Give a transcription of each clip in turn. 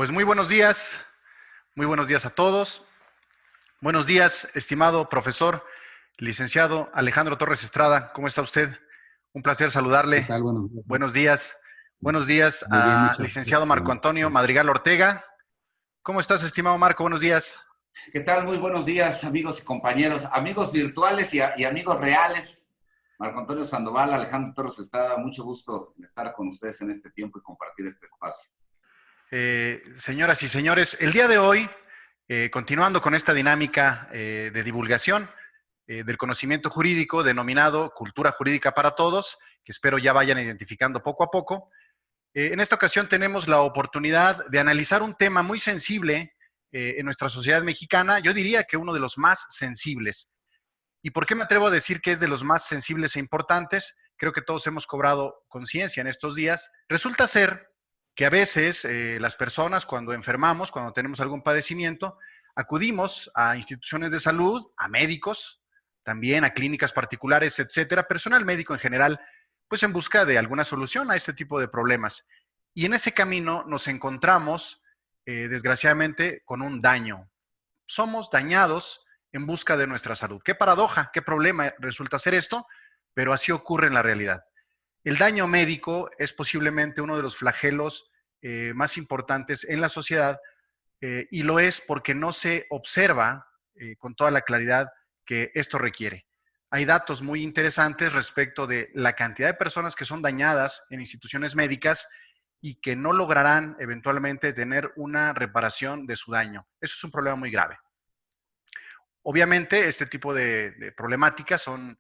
Pues muy buenos días a todos. Buenos días, estimado profesor, licenciado Alejandro Torres Estrada. ¿Cómo está usted? Un placer ¿Qué saludarle. tal? Buenos días. Buenos días. Buenos días Muy bien, a muchas gracias licenciado por la Marco Antonio invitación. Madrigal Ortega. ¿Cómo estás, estimado Marco? Buenos días. ¿Qué tal? Muy buenos días, amigos y compañeros, amigos virtuales y amigos reales. Marco Antonio Sandoval, Alejandro Torres Estrada, mucho gusto de estar con ustedes en este tiempo y compartir este espacio. Señoras y señores, el día de hoy, continuando con esta dinámica de divulgación del conocimiento jurídico denominado Cultura Jurídica para Todos, que espero ya vayan identificando poco a poco, en esta ocasión tenemos la oportunidad de analizar un tema muy sensible en nuestra sociedad mexicana, yo diría que uno de los más sensibles. ¿Y por qué me atrevo a decir que es de los más sensibles e importantes? Creo que todos hemos cobrado conciencia en estos días. Resulta ser que a veces las personas cuando enfermamos, cuando tenemos algún padecimiento, acudimos a instituciones de salud, a médicos, también a clínicas particulares, etcétera, personal médico en general, pues en busca de alguna solución a este tipo de problemas. Y en ese camino nos encontramos, desgraciadamente, con un daño. Somos dañados en busca de nuestra salud. Qué paradoja, qué problema resulta ser esto, pero así ocurre en la realidad. El daño médico es posiblemente uno de los flagelos más importantes en la sociedad y lo es porque no se observa con toda la claridad que esto requiere. Hay datos muy interesantes respecto de la cantidad de personas que son dañadas en instituciones médicas y que no lograrán eventualmente tener una reparación de su daño. Eso es un problema muy grave. Obviamente, este tipo de problemáticas son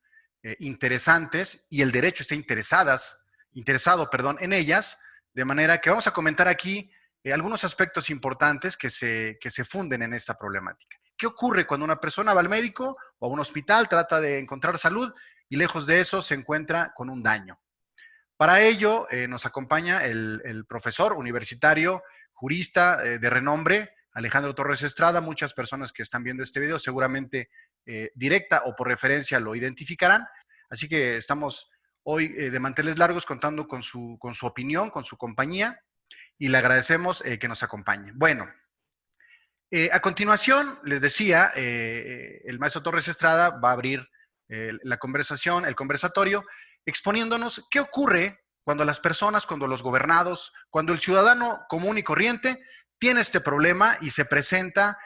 interesantes y el derecho está interesado en ellas, de manera que vamos a comentar aquí algunos aspectos importantes que se funden en esta problemática. ¿Qué ocurre cuando una persona va al médico o a un hospital, trata de encontrar salud y lejos de eso se encuentra con un daño? Para ello nos acompaña el profesor universitario, jurista de renombre, Alejandro Torres Estrada. Muchas personas que están viendo este video seguramente directa o por referencia lo identificarán. Así que estamos hoy de manteles largos contando con su opinión, con su compañía y le agradecemos que nos acompañe. Bueno, a continuación les decía, el maestro Torres Estrada va a abrir la conversación, el conversatorio, exponiéndonos qué ocurre cuando las personas, cuando los gobernados, cuando el ciudadano común y corriente tiene este problema y se presenta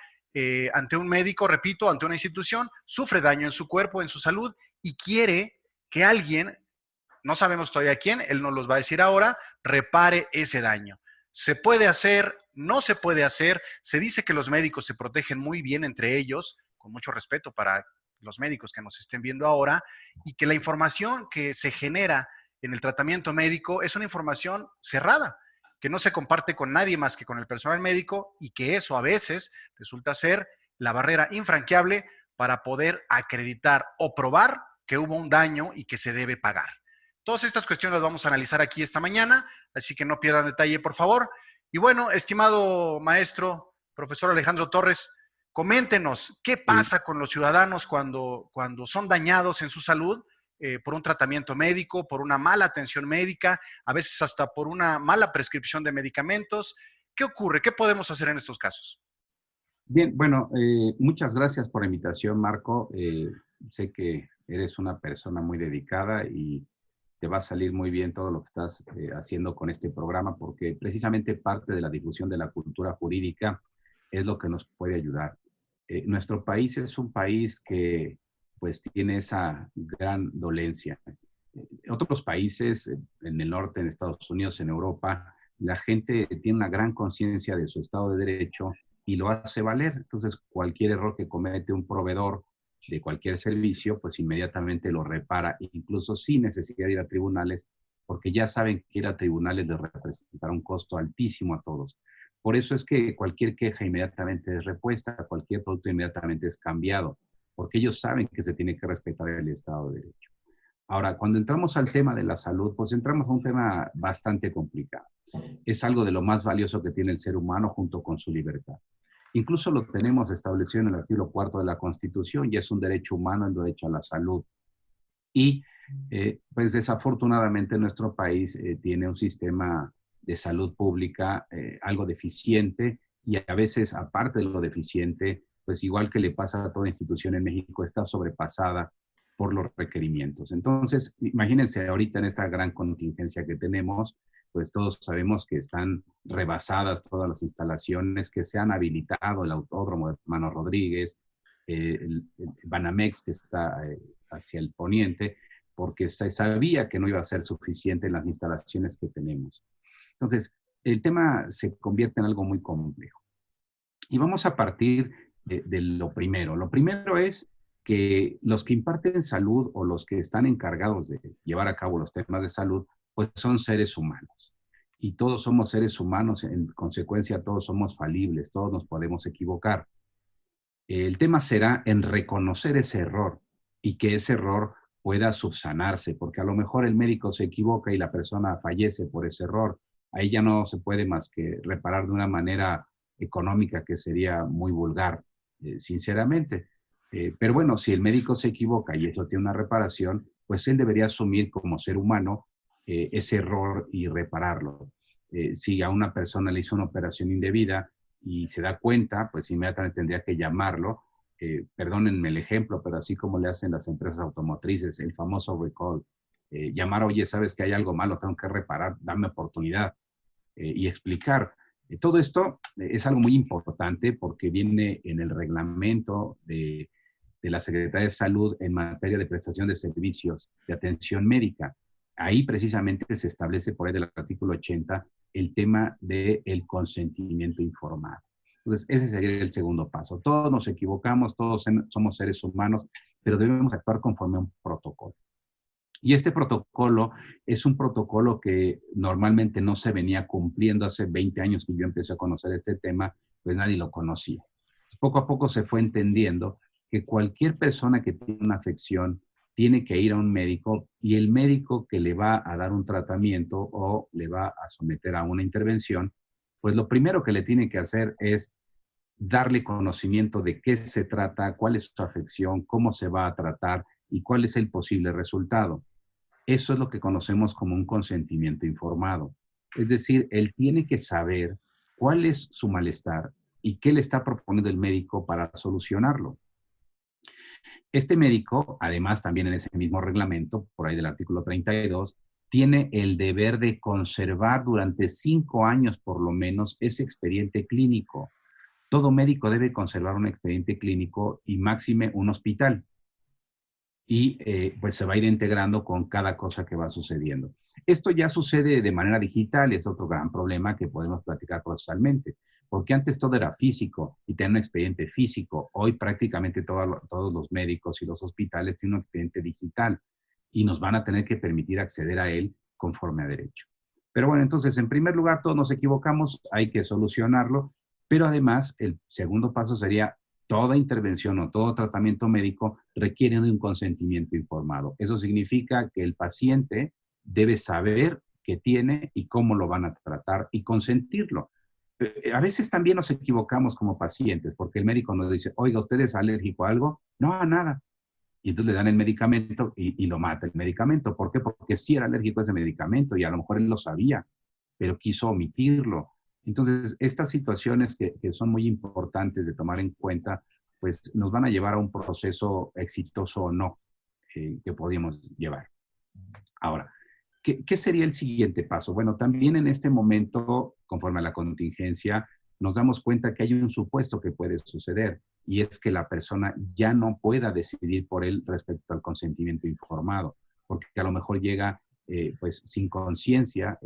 ante un médico, repito, ante una institución, sufre daño en su cuerpo, en su salud y quiere que alguien, no sabemos todavía quién, él nos los va a decir ahora, repare ese daño. ¿Se puede hacer? ¿No se puede hacer? Se dice que los médicos se protegen muy bien entre ellos, con mucho respeto para los médicos que nos estén viendo ahora, y que la información que se genera en el tratamiento médico es una información cerrada, que no se comparte con nadie más que con el personal médico y que eso a veces resulta ser la barrera infranqueable para poder acreditar o probar que hubo un daño y que se debe pagar. Todas estas cuestiones las vamos a analizar aquí esta mañana, así que no pierdan detalle, por favor. Y bueno, estimado maestro, profesor Alejandro Torres, coméntenos qué Sí, pasa con los ciudadanos cuando son dañados en su salud por un tratamiento médico, por una mala atención médica, a veces hasta por una mala prescripción de medicamentos. ¿Qué ocurre? ¿Qué podemos hacer en estos casos? bien, bueno, muchas gracias por la invitación, Marco. Sé que eres una persona muy dedicada y te va a salir muy bien todo lo que estás haciendo con este programa, porque precisamente parte de la difusión de la cultura jurídica es lo que nos puede ayudar. Nuestro país es un país que pues tiene esa gran dolencia. Otros países, en el norte, en Estados Unidos, en Europa, la gente tiene una gran conciencia de su Estado de Derecho y lo hace valer. Entonces, cualquier error que comete un proveedor de cualquier servicio, pues inmediatamente lo repara, incluso sin necesidad de ir a tribunales, porque ya saben que ir a tribunales les representará un costo altísimo a todos. Por eso es que cualquier queja inmediatamente es repuesta, cualquier producto inmediatamente es cambiado, porque ellos saben que se tiene que respetar el Estado de Derecho. Ahora, cuando entramos al tema de la salud, pues entramos a un tema bastante complicado. Es algo de lo más valioso que tiene el ser humano junto con su libertad. Incluso lo tenemos establecido en el artículo 4 de la Constitución y es un derecho humano, el derecho a la salud. Y pues desafortunadamente nuestro país tiene un sistema de salud pública algo deficiente y a veces, aparte de lo deficiente, pues igual que le pasa a toda institución en México, está sobrepasada por los requerimientos. Entonces, imagínense ahorita en esta gran contingencia que tenemos, pues todos sabemos que están rebasadas todas las instalaciones, que se han habilitado el Autódromo de Hermano Rodríguez, el Banamex que está hacia el poniente, porque se sabía que no iba a ser suficiente en las instalaciones que tenemos. Entonces, el tema se convierte en algo muy complejo. Y vamos a partir de lo primero. Lo primero es que los que imparten salud o los que están encargados de llevar a cabo los temas de salud, pues son seres humanos. Y todos somos seres humanos, en consecuencia todos somos falibles, todos nos podemos equivocar. El tema será en reconocer ese error y que ese error pueda subsanarse, porque a lo mejor el médico se equivoca y la persona fallece por ese error. Ahí ya no se puede más que reparar de una manera económica que sería muy vulgar, sinceramente. Pero bueno, si el médico se equivoca y eso tiene una reparación, pues él debería asumir como ser humano ese error y repararlo. Si a una persona le hizo una operación indebida y se da cuenta, pues inmediatamente tendría que llamarlo. Perdónenme el ejemplo, pero así como le hacen las empresas automotrices, el famoso recall. Llamar, oye, sabes que hay algo malo, tengo que reparar, dame oportunidad. Y explicar. Todo esto es algo muy importante porque viene en el reglamento de la Secretaría de Salud en materia de prestación de servicios de atención médica. Ahí precisamente se establece por ahí del artículo 80 el tema del consentimiento informado. Entonces, ese sería el segundo paso. Todos nos equivocamos, todos somos seres humanos, pero debemos actuar conforme a un protocolo. Y este protocolo es un protocolo que normalmente no se venía cumpliendo. Hace 20 años que yo empecé a conocer este tema, pues nadie lo conocía. Poco a poco se fue entendiendo que cualquier persona que tiene una afección tiene que ir a un médico y el médico que le va a dar un tratamiento o le va a someter a una intervención, pues lo primero que le tiene que hacer es darle conocimiento de qué se trata, cuál es su afección, cómo se va a tratar y cuál es el posible resultado. Eso es lo que conocemos como un consentimiento informado. Es decir, él tiene que saber cuál es su malestar y qué le está proponiendo el médico para solucionarlo. Este médico, además, también en ese mismo reglamento, por ahí del artículo 32, tiene el deber de conservar durante 5 años por lo menos ese expediente clínico. Todo médico debe conservar un expediente clínico y máxime un hospital. Y pues se va a ir integrando con cada cosa que va sucediendo. Esto ya sucede de manera digital y es otro gran problema que podemos platicar procesalmente, porque antes todo era físico y tenía un expediente físico. Hoy prácticamente todos los médicos y los hospitales tienen un expediente digital y nos van a tener que permitir acceder a él conforme a derecho. Pero bueno, entonces, en primer lugar, todos nos equivocamos, hay que solucionarlo, pero además el segundo paso sería toda intervención o todo tratamiento médico requiere de un consentimiento informado. Eso significa que el paciente debe saber qué tiene y cómo lo van a tratar y consentirlo. A veces también nos equivocamos como pacientes porque el médico nos dice, oiga, ¿usted es alérgico a algo? No, a nada. Y entonces le dan el medicamento y lo mata el medicamento. ¿Por qué? Porque sí era alérgico a ese medicamento y a lo mejor él lo sabía, pero quiso omitirlo. Entonces, estas situaciones que son muy importantes de tomar en cuenta, pues nos van a llevar a un proceso exitoso o no que podríamos llevar. Ahora, ¿qué sería el siguiente paso? Bueno, también en este momento, conforme a la contingencia, nos damos cuenta que hay un supuesto que puede suceder y es que la persona ya no pueda decidir por él respecto al consentimiento informado, porque a lo mejor llega pues sin conciencia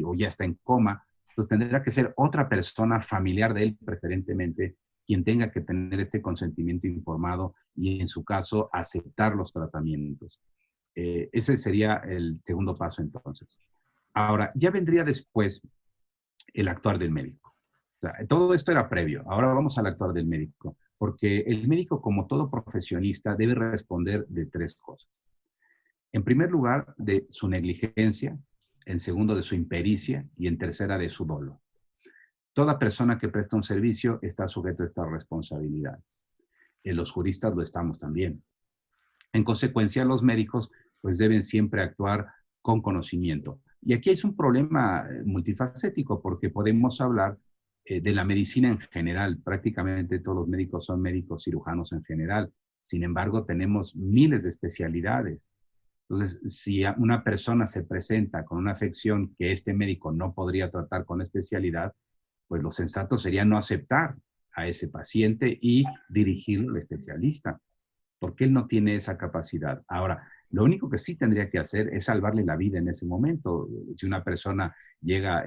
o ya está en coma. Entonces tendrá que ser otra persona familiar de él, preferentemente, quien tenga que tener este consentimiento informado y, en su caso, aceptar los tratamientos. Ese sería el segundo paso, entonces. Ahora, ya vendría después el actuar del médico. O sea, todo esto era previo. Ahora vamos al actuar del médico, porque el médico, como todo profesionista, debe responder de 3 cosas. En primer lugar, de su negligencia, en segundo, de su impericia y en tercera, de su dolo. Toda persona que presta un servicio está sujeto a estas responsabilidades. Los juristas lo estamos también. En consecuencia, los médicos pues deben siempre actuar con conocimiento. Y aquí es un problema multifacético porque podemos hablar de la medicina en general. Prácticamente todos los médicos son médicos cirujanos en general. Sin embargo, tenemos miles de especialidades. Entonces, si una persona se presenta con una afección que este médico no podría tratar con especialidad, pues lo sensato sería no aceptar a ese paciente y dirigirlo al especialista, porque él no tiene esa capacidad. Ahora, lo único que sí tendría que hacer es salvarle la vida en ese momento. Si una persona llega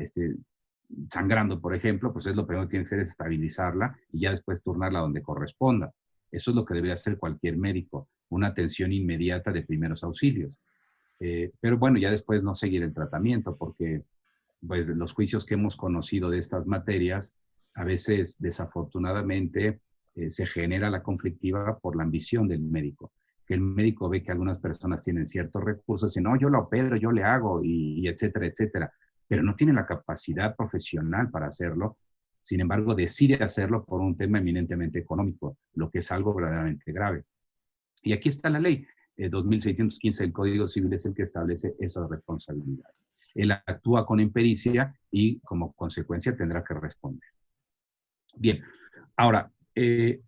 sangrando, por ejemplo, pues es lo primero que tiene que hacer es estabilizarla y ya después turnarla donde corresponda. Eso es lo que debería hacer cualquier médico, una atención inmediata de primeros auxilios. Pero bueno, ya después no seguir el tratamiento, porque pues, los juicios que hemos conocido de estas materias, a veces desafortunadamente se genera la conflictiva por la ambición del médico. Que el médico ve que algunas personas tienen ciertos recursos y no, yo la opero, yo le hago y etcétera, etcétera, pero no tiene la capacidad profesional para hacerlo. Sin embargo, decide hacerlo por un tema eminentemente económico, lo que es algo verdaderamente grave. Y aquí está la ley. 2615 del Código Civil es el que establece esas responsabilidades. Él actúa con impericia y como consecuencia tendrá que responder. Bien, ahora,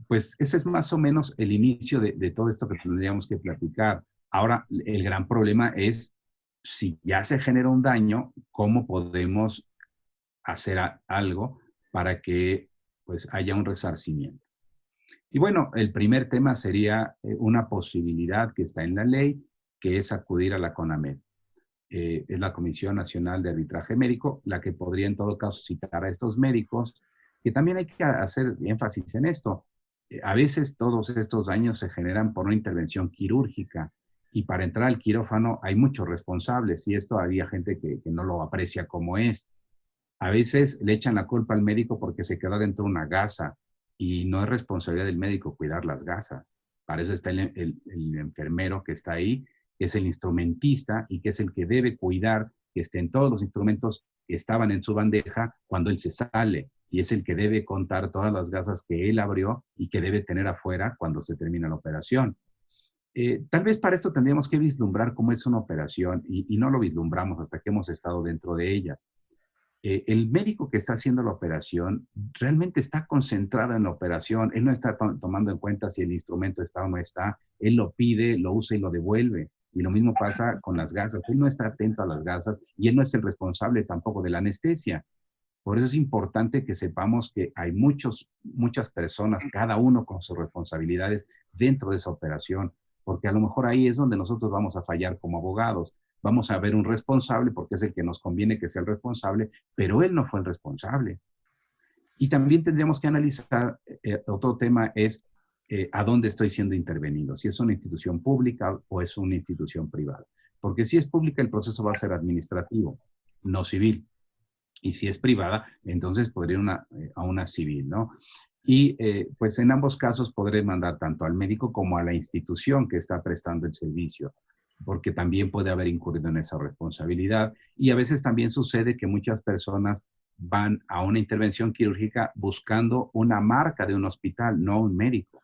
pues ese es más o menos el inicio de todo esto que tendríamos que platicar. Ahora, el gran problema es, si ya se genera un daño, ¿cómo podemos hacer algo para que pues haya un resarcimiento? Y bueno, el primer tema sería una posibilidad que está en la ley, que es acudir a la CONAMED. Es la Comisión Nacional de Arbitraje Médico, la que podría en todo caso citar a estos médicos, que también hay que hacer énfasis en esto. A veces todos estos daños se generan por una intervención quirúrgica y para entrar al quirófano hay muchos responsables y esto había gente que no lo aprecia como es. A veces le echan la culpa al médico porque se quedó dentro de una gasa y no es responsabilidad del médico cuidar las gasas. Para eso está el enfermero que está ahí, que es el instrumentista y que es el que debe cuidar que estén todos los instrumentos que estaban en su bandeja cuando él se sale. Y es el que debe contar todas las gasas que él abrió y que debe tener afuera cuando se termina la operación. Tal vez para esto tendríamos que vislumbrar cómo es una operación y no lo vislumbramos hasta que hemos estado dentro de ellas. El médico que está haciendo la operación realmente está concentrado en la operación. Él no está tomando en cuenta si el instrumento está o no está. Él lo pide, lo usa y lo devuelve. Y lo mismo pasa con las gasas. Él no está atento a las gasas y él no es el responsable tampoco de la anestesia. Por eso es importante que sepamos que hay muchas personas, cada uno con sus responsabilidades dentro de esa operación, porque a lo mejor ahí es donde nosotros vamos a fallar como abogados. Vamos a ver un responsable porque es el que nos conviene que sea el responsable, pero él no fue el responsable. Y también tendríamos que analizar, otro tema es a dónde estoy siendo intervenido, si es una institución pública o es una institución privada. Porque si es pública, el proceso va a ser administrativo, no civil. Y si es privada, entonces podría ir a una civil, ¿no? Y pues en ambos casos podré mandar tanto al médico como a la institución que está prestando el servicio, porque también puede haber incurrido en esa responsabilidad. Y a veces también sucede que muchas personas van a una intervención quirúrgica buscando una marca de un hospital, no un médico.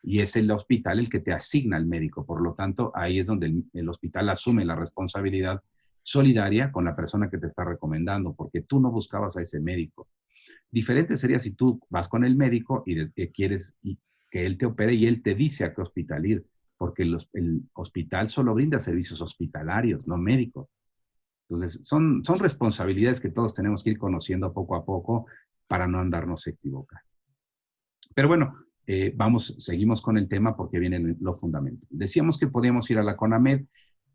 Y es el hospital el que te asigna al médico. Por lo tanto, ahí es donde el hospital asume la responsabilidad solidaria con la persona que te está recomendando, porque tú no buscabas a ese médico. Diferente sería si tú vas con el médico y quieres que él te opere y él te dice a qué hospital ir, porque el hospital solo brinda servicios hospitalarios, no médicos. Entonces, son responsabilidades que todos tenemos que ir conociendo poco a poco para no andarnos equivocando. Pero bueno, seguimos con el tema porque viene lo fundamental. Decíamos que podíamos ir a la CONAMED,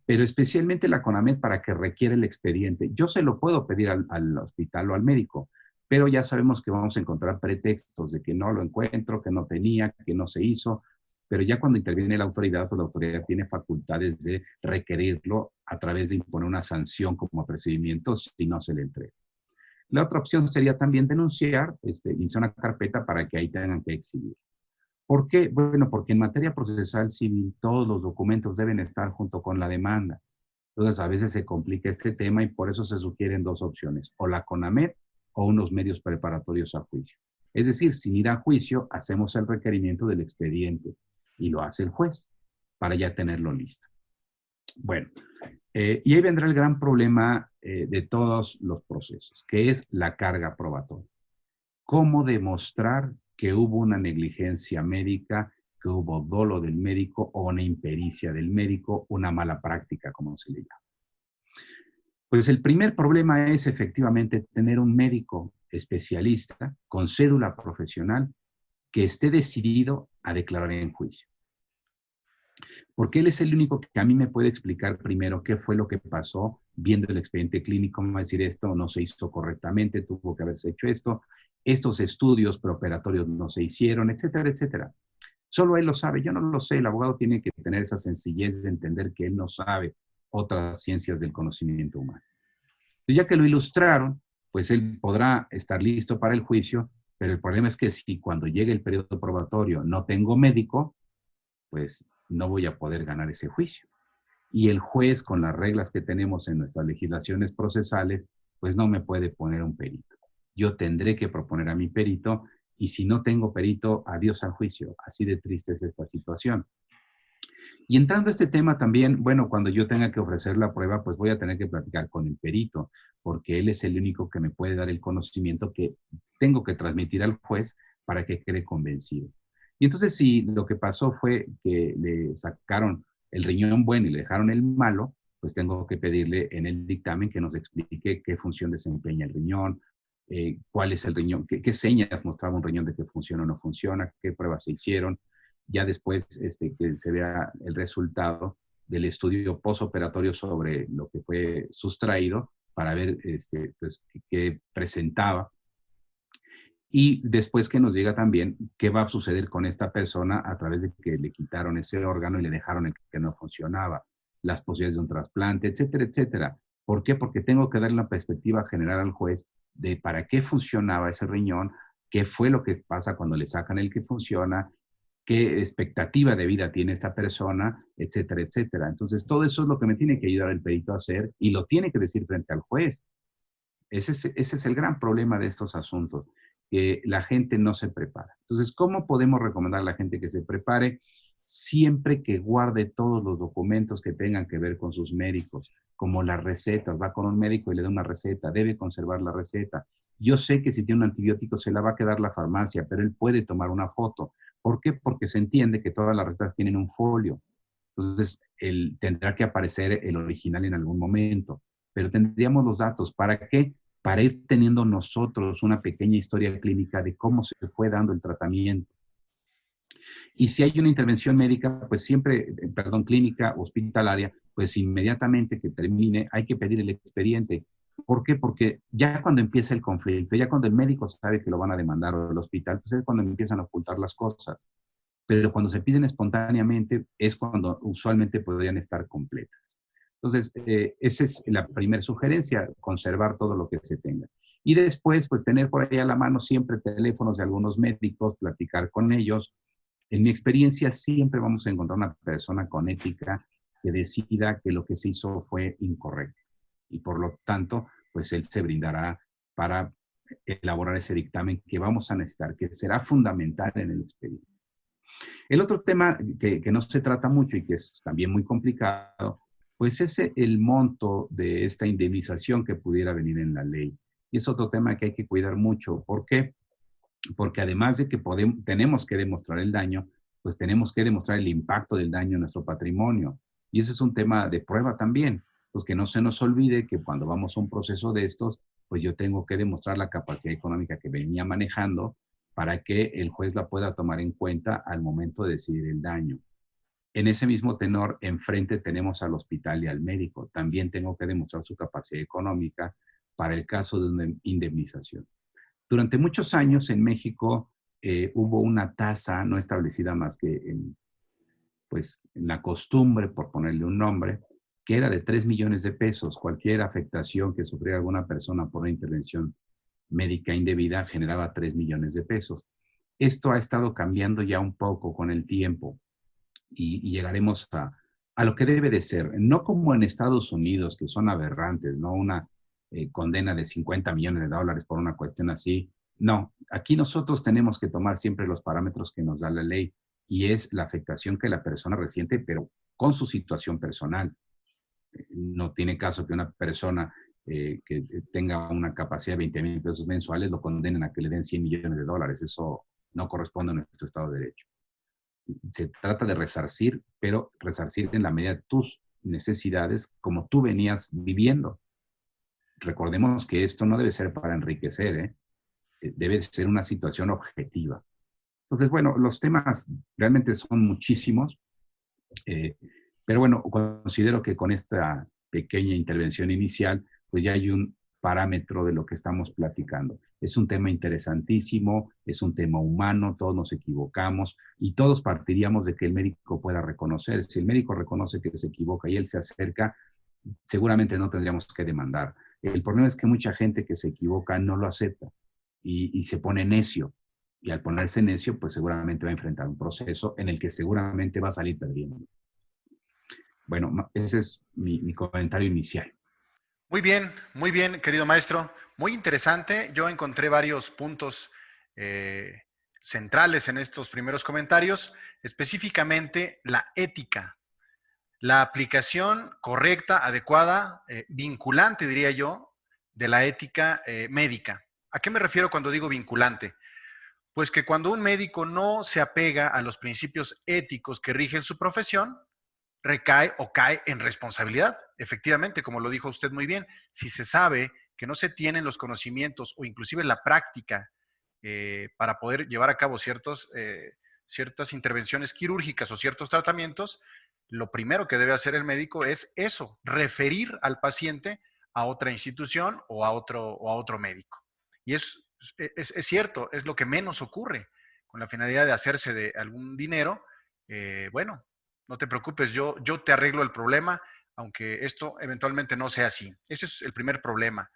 pero especialmente la CONAMED para que requiere el expediente. Yo se lo puedo pedir al hospital o al médico, pero ya sabemos que vamos a encontrar pretextos de que no lo encuentro, que no tenía, que no se hizo, pero ya cuando interviene la autoridad, pues la autoridad tiene facultades de requerirlo a través de imponer una sanción como procedimiento si no se le entrega. La otra opción sería también denunciar, iniciar una carpeta para que ahí tengan que exhibir. ¿Por qué? Bueno, porque en materia procesal civil todos los documentos deben estar junto con la demanda. Entonces a veces se complica este tema y por eso se sugieren dos opciones, o la CONAMED o unos medios preparatorios a juicio. Es decir, sin ir a juicio, hacemos el requerimiento del expediente y lo hace el juez para ya tenerlo listo. Bueno, y ahí vendrá el gran problema de todos los procesos, que es la carga probatoria. ¿Cómo demostrar que hubo una negligencia médica, que hubo dolo del médico o una impericia del médico, una mala práctica, como se le llama? Pues el primer problema es efectivamente tener un médico especialista con cédula profesional que esté decidido a declarar en juicio. Porque él es el único que a mí me puede explicar primero qué fue lo que pasó viendo el expediente clínico, me va a decir esto no se hizo correctamente, tuvo que haberse hecho esto, estos estudios preoperatorios no se hicieron, etcétera, etcétera. Solo él lo sabe, yo no lo sé, el abogado tiene que tener esa sencillez de entender que él no sabe otras ciencias del conocimiento humano. Entonces, ya que lo ilustraron, pues él podrá estar listo para el juicio, pero el problema es que si cuando llegue el periodo probatorio no tengo médico, pues no voy a poder ganar ese juicio. Y el juez, con las reglas que tenemos en nuestras legislaciones procesales, pues no me puede poner un perito. Yo tendré que proponer a mi perito, y si no tengo perito, adiós al juicio. Así de triste es esta situación. Y entrando a este tema también, bueno, cuando yo tenga que ofrecer la prueba, pues voy a tener que platicar con el perito, porque él es el único que me puede dar el conocimiento que tengo que transmitir al juez para que quede convencido. Y entonces, si lo que pasó fue que le sacaron el riñón bueno y le dejaron el malo, pues tengo que pedirle en el dictamen que nos explique qué función desempeña el riñón, cuál es el riñón, qué señas mostraba un riñón de que funciona o no funciona, qué pruebas se hicieron. Ya después que se vea el resultado del estudio postoperatorio sobre lo que fue sustraído para ver pues, qué presentaba. Y después que nos diga también qué va a suceder con esta persona a través de que le quitaron ese órgano y le dejaron el que no funcionaba, las posibilidades de un trasplante, etcétera, etcétera. ¿Por qué? Porque tengo que darle una perspectiva general al juez de para qué funcionaba ese riñón, qué fue lo que pasa cuando le sacan el que funciona, qué expectativa de vida tiene esta persona, etcétera, etcétera. Entonces, todo eso es lo que me tiene que ayudar el perito a hacer y lo tiene que decir frente al juez. Ese es el gran problema de estos asuntos, que la gente no se prepara. Entonces, ¿cómo podemos recomendar a la gente que se prepare? Siempre que guarde todos los documentos que tengan que ver con sus médicos, como las recetas. Va con un médico y le da una receta, debe conservar la receta. Yo sé que si tiene un antibiótico se la va a quedar la farmacia, pero él puede tomar una foto. ¿Por qué? Porque se entiende que todas las recetas tienen un folio. Entonces, tendrá que aparecer el original en algún momento. Pero tendríamos los datos. ¿Para qué? Para ir teniendo nosotros una pequeña historia clínica de cómo se fue dando el tratamiento. Y si hay una intervención médica, pues siempre, clínica, hospitalaria, pues inmediatamente que termine, hay que pedir el expediente. ¿Por qué? Porque ya cuando empieza el conflicto, ya cuando el médico sabe que lo van a demandar o el hospital, pues es cuando empiezan a ocultar las cosas. Pero cuando se piden espontáneamente, es cuando usualmente podrían estar completas. Entonces, esa es la primera sugerencia, conservar todo lo que se tenga. Y después, pues tener por ahí a la mano siempre teléfonos de algunos médicos, platicar con ellos. En mi experiencia, siempre vamos a encontrar una persona con ética que decida que lo que se hizo fue incorrecto. Y por lo tanto, pues él se brindará para elaborar ese dictamen que vamos a necesitar, que será fundamental en el expediente. El otro tema que no se trata mucho y que es también muy complicado, pues es el monto de esta indemnización que pudiera venir en la ley. Y es otro tema que hay que cuidar mucho. ¿Por qué? Porque además de que tenemos que demostrar el daño, pues tenemos que demostrar el impacto del daño en nuestro patrimonio. Y ese es un tema de prueba también. Pues que no se nos olvide que cuando vamos a un proceso de estos, pues yo tengo que demostrar la capacidad económica que venía manejando para que el juez la pueda tomar en cuenta al momento de decidir el daño. En ese mismo tenor, enfrente tenemos al hospital y al médico. También tengo que demostrar su capacidad económica para el caso de una indemnización. Durante muchos años en México hubo una tasa no establecida más que en la costumbre, por ponerle un nombre, que era de 3 millones de pesos. Cualquier afectación que sufriera alguna persona por una intervención médica indebida generaba 3 millones de pesos. Esto ha estado cambiando ya un poco con el tiempo y llegaremos a lo que debe de ser, no como en Estados Unidos, que son aberrantes, ¿no? Una condena de 50 millones de dólares por una cuestión así. No, aquí nosotros tenemos que tomar siempre los parámetros que nos da la ley y es la afectación que la persona resiente, pero con su situación personal. No tiene caso que una persona que tenga una capacidad de 20,000 pesos mensuales, lo condenen a que le den 100 millones de dólares. Eso no corresponde a nuestro Estado de Derecho. Se trata de resarcir, pero resarcir en la medida de tus necesidades como tú venías viviendo. Recordemos que esto no debe ser para enriquecer, ¿eh? Debe ser una situación objetiva. Entonces, bueno, los temas realmente son muchísimos, pero bueno, considero que con esta pequeña intervención inicial, pues ya hay un parámetro de lo que estamos platicando. Es un tema interesantísimo, es un tema humano, todos nos equivocamos y todos partiríamos de que el médico pueda reconocer. Si el médico reconoce que se equivoca y él se acerca, seguramente no tendríamos que demandar. El problema es que mucha gente que se equivoca no lo acepta y se pone necio. Y al ponerse necio, pues seguramente va a enfrentar un proceso en el que seguramente va a salir perdiendo. Bueno, ese es mi comentario inicial. Muy bien, querido maestro. Muy interesante. Yo encontré varios puntos centrales en estos primeros comentarios, específicamente la ética, la aplicación correcta, adecuada, vinculante, diría yo, de la ética médica. ¿A qué me refiero cuando digo vinculante? Pues que cuando un médico no se apega a los principios éticos que rigen su profesión, recae o cae en responsabilidad. Efectivamente, como lo dijo usted muy bien, si se sabe que no se tienen los conocimientos o inclusive la práctica para poder llevar a cabo ciertas intervenciones quirúrgicas o ciertos tratamientos, lo primero que debe hacer el médico es eso, referir al paciente a otra institución o a otro médico. Y es cierto, es lo que menos ocurre con la finalidad de hacerse de algún dinero. Bueno, no te preocupes, yo te arreglo el problema, aunque esto eventualmente no sea así. Ese es el primer problema.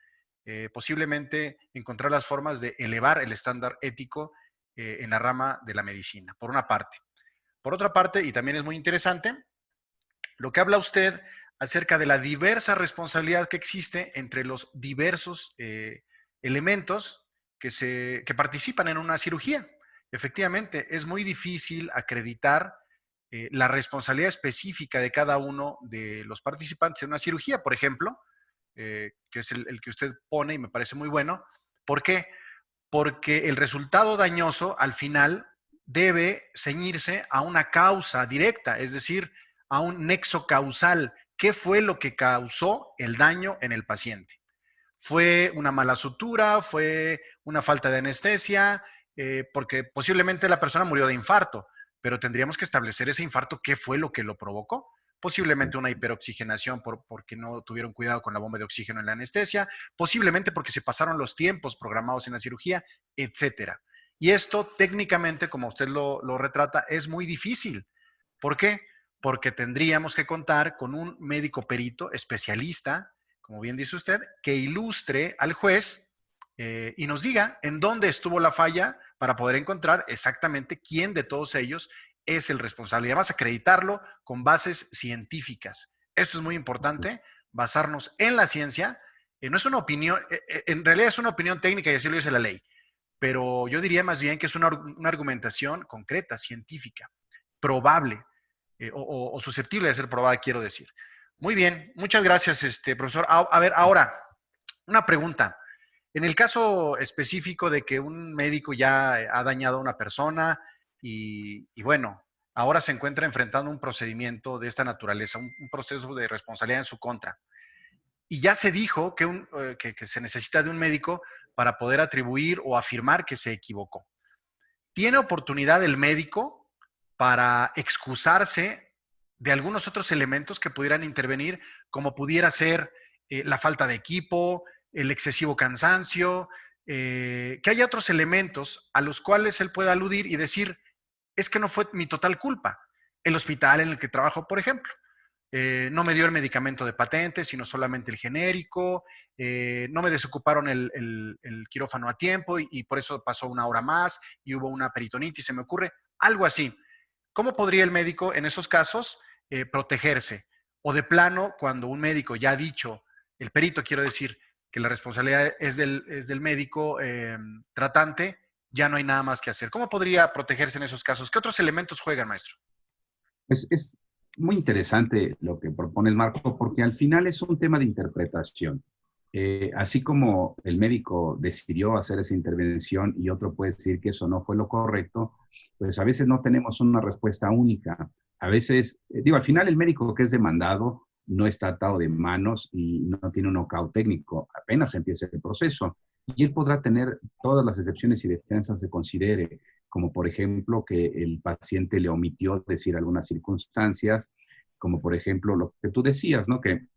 Posiblemente encontrar las formas de elevar el estándar ético en la rama de la medicina, por una parte. Por otra parte, y también es muy interesante, lo que habla usted acerca de la diversa responsabilidad que existe entre los diversos elementos que participan en una cirugía. Efectivamente, es muy difícil acreditar la responsabilidad específica de cada uno de los participantes en una cirugía, por ejemplo, que es el que usted pone y me parece muy bueno. ¿Por qué? Porque el resultado dañoso al final debe ceñirse a una causa directa, es decir, a un nexo causal. ¿Qué fue lo que causó el daño en el paciente? ¿Fue una mala sutura? ¿Fue una falta de anestesia? Porque posiblemente la persona murió de infarto, pero tendríamos que establecer ese infarto, qué fue lo que lo provocó. Posiblemente una hiperoxigenación porque no tuvieron cuidado con la bomba de oxígeno en la anestesia, posiblemente porque se pasaron los tiempos programados en la cirugía, etcétera. Y esto técnicamente, como usted lo retrata, es muy difícil. ¿Por qué? Porque tendríamos que contar con un médico perito especialista, como bien dice usted, que ilustre al juez y nos diga en dónde estuvo la falla para poder encontrar exactamente quién de todos ellos es el responsable. Y además acreditarlo con bases científicas. Esto es muy importante, basarnos en la ciencia. No es una opinión, en realidad es una opinión técnica y así lo dice la ley, pero yo diría más bien que es una argumentación concreta, científica, probable o susceptible de ser probada, quiero decir. Muy bien, muchas gracias, profesor. A ver, ahora, una pregunta. En el caso específico de que un médico ya ha dañado a una persona y bueno, ahora se encuentra enfrentando un procedimiento de esta naturaleza, un proceso de responsabilidad en su contra, y ya se dijo que se necesita de un médico para poder atribuir o afirmar que se equivocó. ¿Tiene oportunidad el médico para excusarse de algunos otros elementos que pudieran intervenir, como pudiera ser la falta de equipo, el excesivo cansancio, que haya otros elementos a los cuales él pueda aludir y decir, es que no fue mi total culpa? El hospital en el que trabajo, por ejemplo, no me dio el medicamento de patente, sino solamente el genérico, no me desocuparon el quirófano a tiempo y por eso pasó una hora más y hubo una peritonitis, se me ocurre, algo así. ¿Cómo podría el médico en esos casos protegerse? O de plano, cuando un médico ya ha dicho, el perito quiero decir, que la responsabilidad es del médico tratante, ya no hay nada más que hacer. ¿Cómo podría protegerse en esos casos? ¿Qué otros elementos juegan, maestro? Es muy interesante lo que propones, Marco, porque al final es un tema de interpretación. Así como el médico decidió hacer esa intervención y otro puede decir que eso no fue lo correcto, pues a veces no tenemos una respuesta única. A veces, digo, al final el médico que es demandado no está atado de manos y no tiene un know-how técnico, apenas empieza el proceso. Y él podrá tener todas las excepciones y defensas que considere, como por ejemplo que el paciente le omitió decir algunas circunstancias, como por ejemplo lo que tú decías, ¿no? Que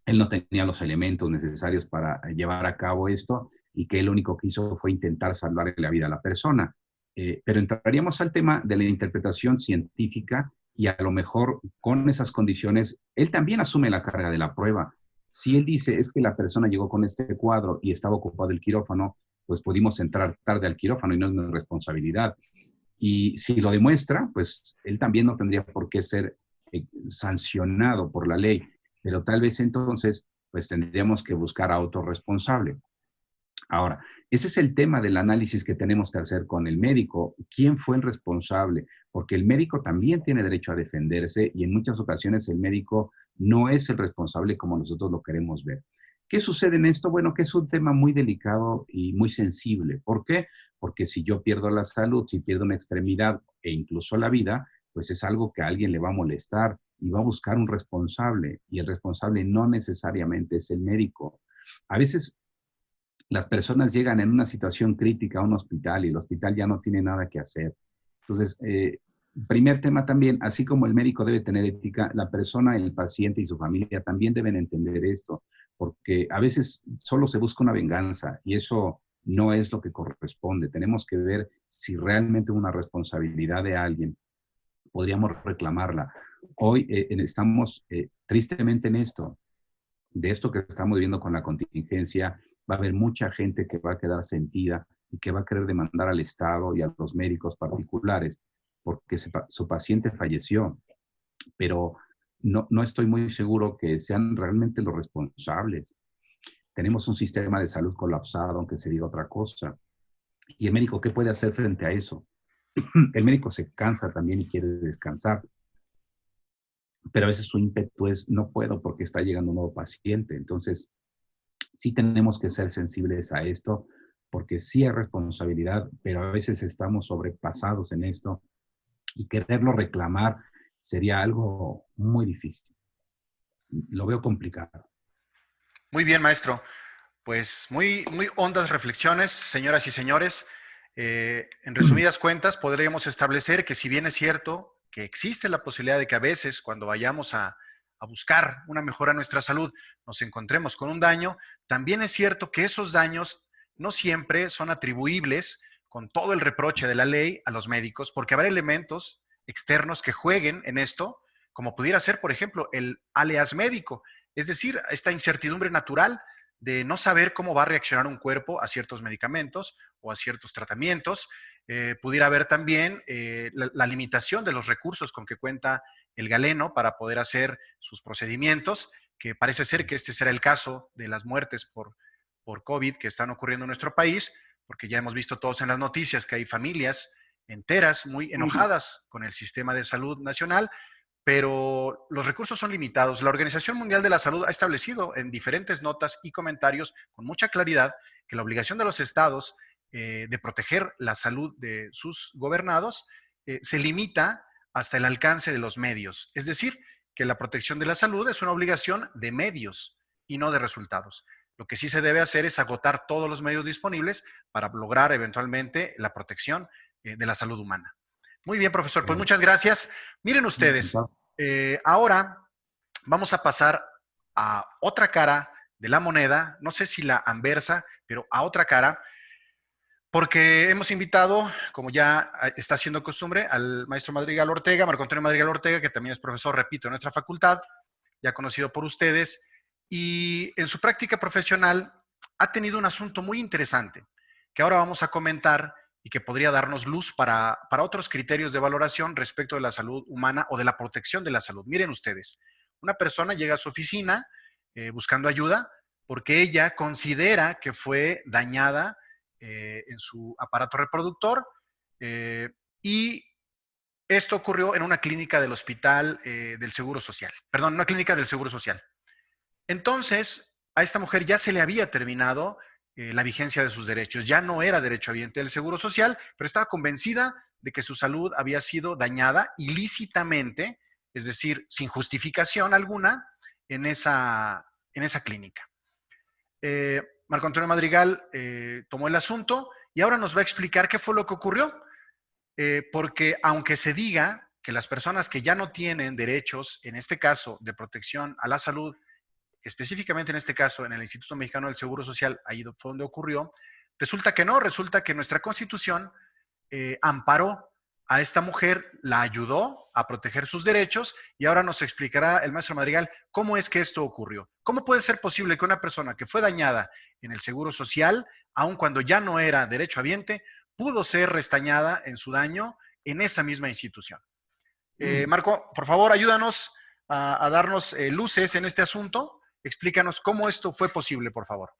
él no tenía los elementos necesarios para llevar a cabo esto y que él lo único que hizo fue intentar salvarle la vida a la persona. Pero entraríamos al tema de la interpretación científica y a lo mejor con esas condiciones, él también asume la carga de la prueba. Si él dice es que la persona llegó con este cuadro y estaba ocupado el quirófano, pues pudimos entrar tarde al quirófano y no es mi responsabilidad. Y si lo demuestra, pues él también no tendría por qué ser sancionado por la ley, pero tal vez entonces pues tendríamos que buscar a otro responsable. Ahora, ese es el tema del análisis que tenemos que hacer con el médico. ¿Quién fue el responsable? Porque el médico también tiene derecho a defenderse y en muchas ocasiones el médico no es el responsable como nosotros lo queremos ver. ¿Qué sucede en esto? Bueno, que es un tema muy delicado y muy sensible. ¿Por qué? Porque si yo pierdo la salud, si pierdo una extremidad e incluso la vida, pues es algo que a alguien le va a molestar y va a buscar un responsable. Y el responsable no necesariamente es el médico. A veces las personas llegan en una situación crítica a un hospital y el hospital ya no tiene nada que hacer. Entonces, primer tema también, así como el médico debe tener ética, la persona, el paciente y su familia también deben entender esto, porque a veces solo se busca una venganza y eso no es lo que corresponde. Tenemos que ver si realmente una responsabilidad de alguien podríamos reclamarla. Hoy estamos tristemente en esto, de esto que estamos viviendo con la contingencia, va a haber mucha gente que va a quedar sentida y que va a querer demandar al Estado y a los médicos particulares porque su paciente falleció, pero no estoy muy seguro que sean realmente los responsables. Tenemos un sistema de salud colapsado, aunque se diga otra cosa. ¿Y el médico qué puede hacer frente a eso? El médico se cansa también y quiere descansar, pero a veces su ímpetu es, no puedo porque está llegando un nuevo paciente. Entonces, sí tenemos que ser sensibles a esto, porque sí hay responsabilidad, pero a veces estamos sobrepasados en esto y quererlo reclamar sería algo muy difícil. Lo veo complicado. Muy bien, maestro. Pues muy hondas reflexiones, señoras y señores. En resumidas cuentas, podríamos establecer que si bien es cierto que existe la posibilidad de que a veces cuando vayamos a buscar una mejora en nuestra salud nos encontremos con un daño, también es cierto que esos daños no siempre son atribuibles con todo el reproche de la ley a los médicos, porque habrá elementos externos que jueguen en esto, como pudiera ser, por ejemplo, el alias médico, es decir, esta incertidumbre natural de no saber cómo va a reaccionar un cuerpo a ciertos medicamentos o a ciertos tratamientos. Pudiera haber también la limitación de los recursos con que cuenta el galeno para poder hacer sus procedimientos, que parece ser que este será el caso de las muertes por COVID que están ocurriendo en nuestro país, porque ya hemos visto todos en las noticias que hay familias enteras muy enojadas con el sistema de salud nacional, pero los recursos son limitados. La Organización Mundial de la Salud ha establecido en diferentes notas y comentarios con mucha claridad que la obligación de los estados de proteger la salud de sus gobernados se limita hasta el alcance de los medios. Es decir, que la protección de la salud es una obligación de medios y no de resultados. Lo que sí se debe hacer es agotar todos los medios disponibles para lograr eventualmente la protección de la salud humana. Muy bien, profesor, pues muchas gracias. Miren ustedes, ahora vamos a pasar a otra cara de la moneda, no sé si la anversa, pero a otra cara, porque hemos invitado, como ya está siendo costumbre, al maestro Madrigal Ortega, Marco Antonio Madrigal Ortega, que también es profesor, repito, en nuestra facultad, ya conocido por ustedes, y en su práctica profesional ha tenido un asunto muy interesante, que ahora vamos a comentar y que podría darnos luz para otros criterios de valoración respecto de la salud humana o de la protección de la salud. Miren ustedes, una persona llega a su oficina buscando ayuda porque ella considera que fue dañada en su aparato reproductor y esto ocurrió en una clínica del hospital del Seguro Social, perdón, una clínica del Seguro Social. Entonces, a esta mujer ya se le había terminado la vigencia de sus derechos. Ya no era derechohabiente del Seguro Social, pero estaba convencida de que su salud había sido dañada ilícitamente, es decir, sin justificación alguna, en esa clínica. Marco Antonio Madrigal tomó el asunto y ahora nos va a explicar qué fue lo que ocurrió, porque aunque se diga que las personas que ya no tienen derechos, en este caso de protección a la salud, específicamente en este caso en el Instituto Mexicano del Seguro Social, ahí fue donde ocurrió, resulta que no, resulta que nuestra Constitución amparó a esta mujer, la ayudó a proteger sus derechos y ahora nos explicará el maestro Madrigal cómo es que esto ocurrió. ¿Cómo puede ser posible que una persona que fue dañada en el Seguro Social, aun cuando ya no era derechohabiente, pudo ser restañada en su daño en esa misma institución? Marco, por favor, ayúdanos a darnos luces en este asunto. Explícanos cómo esto fue posible, por favor.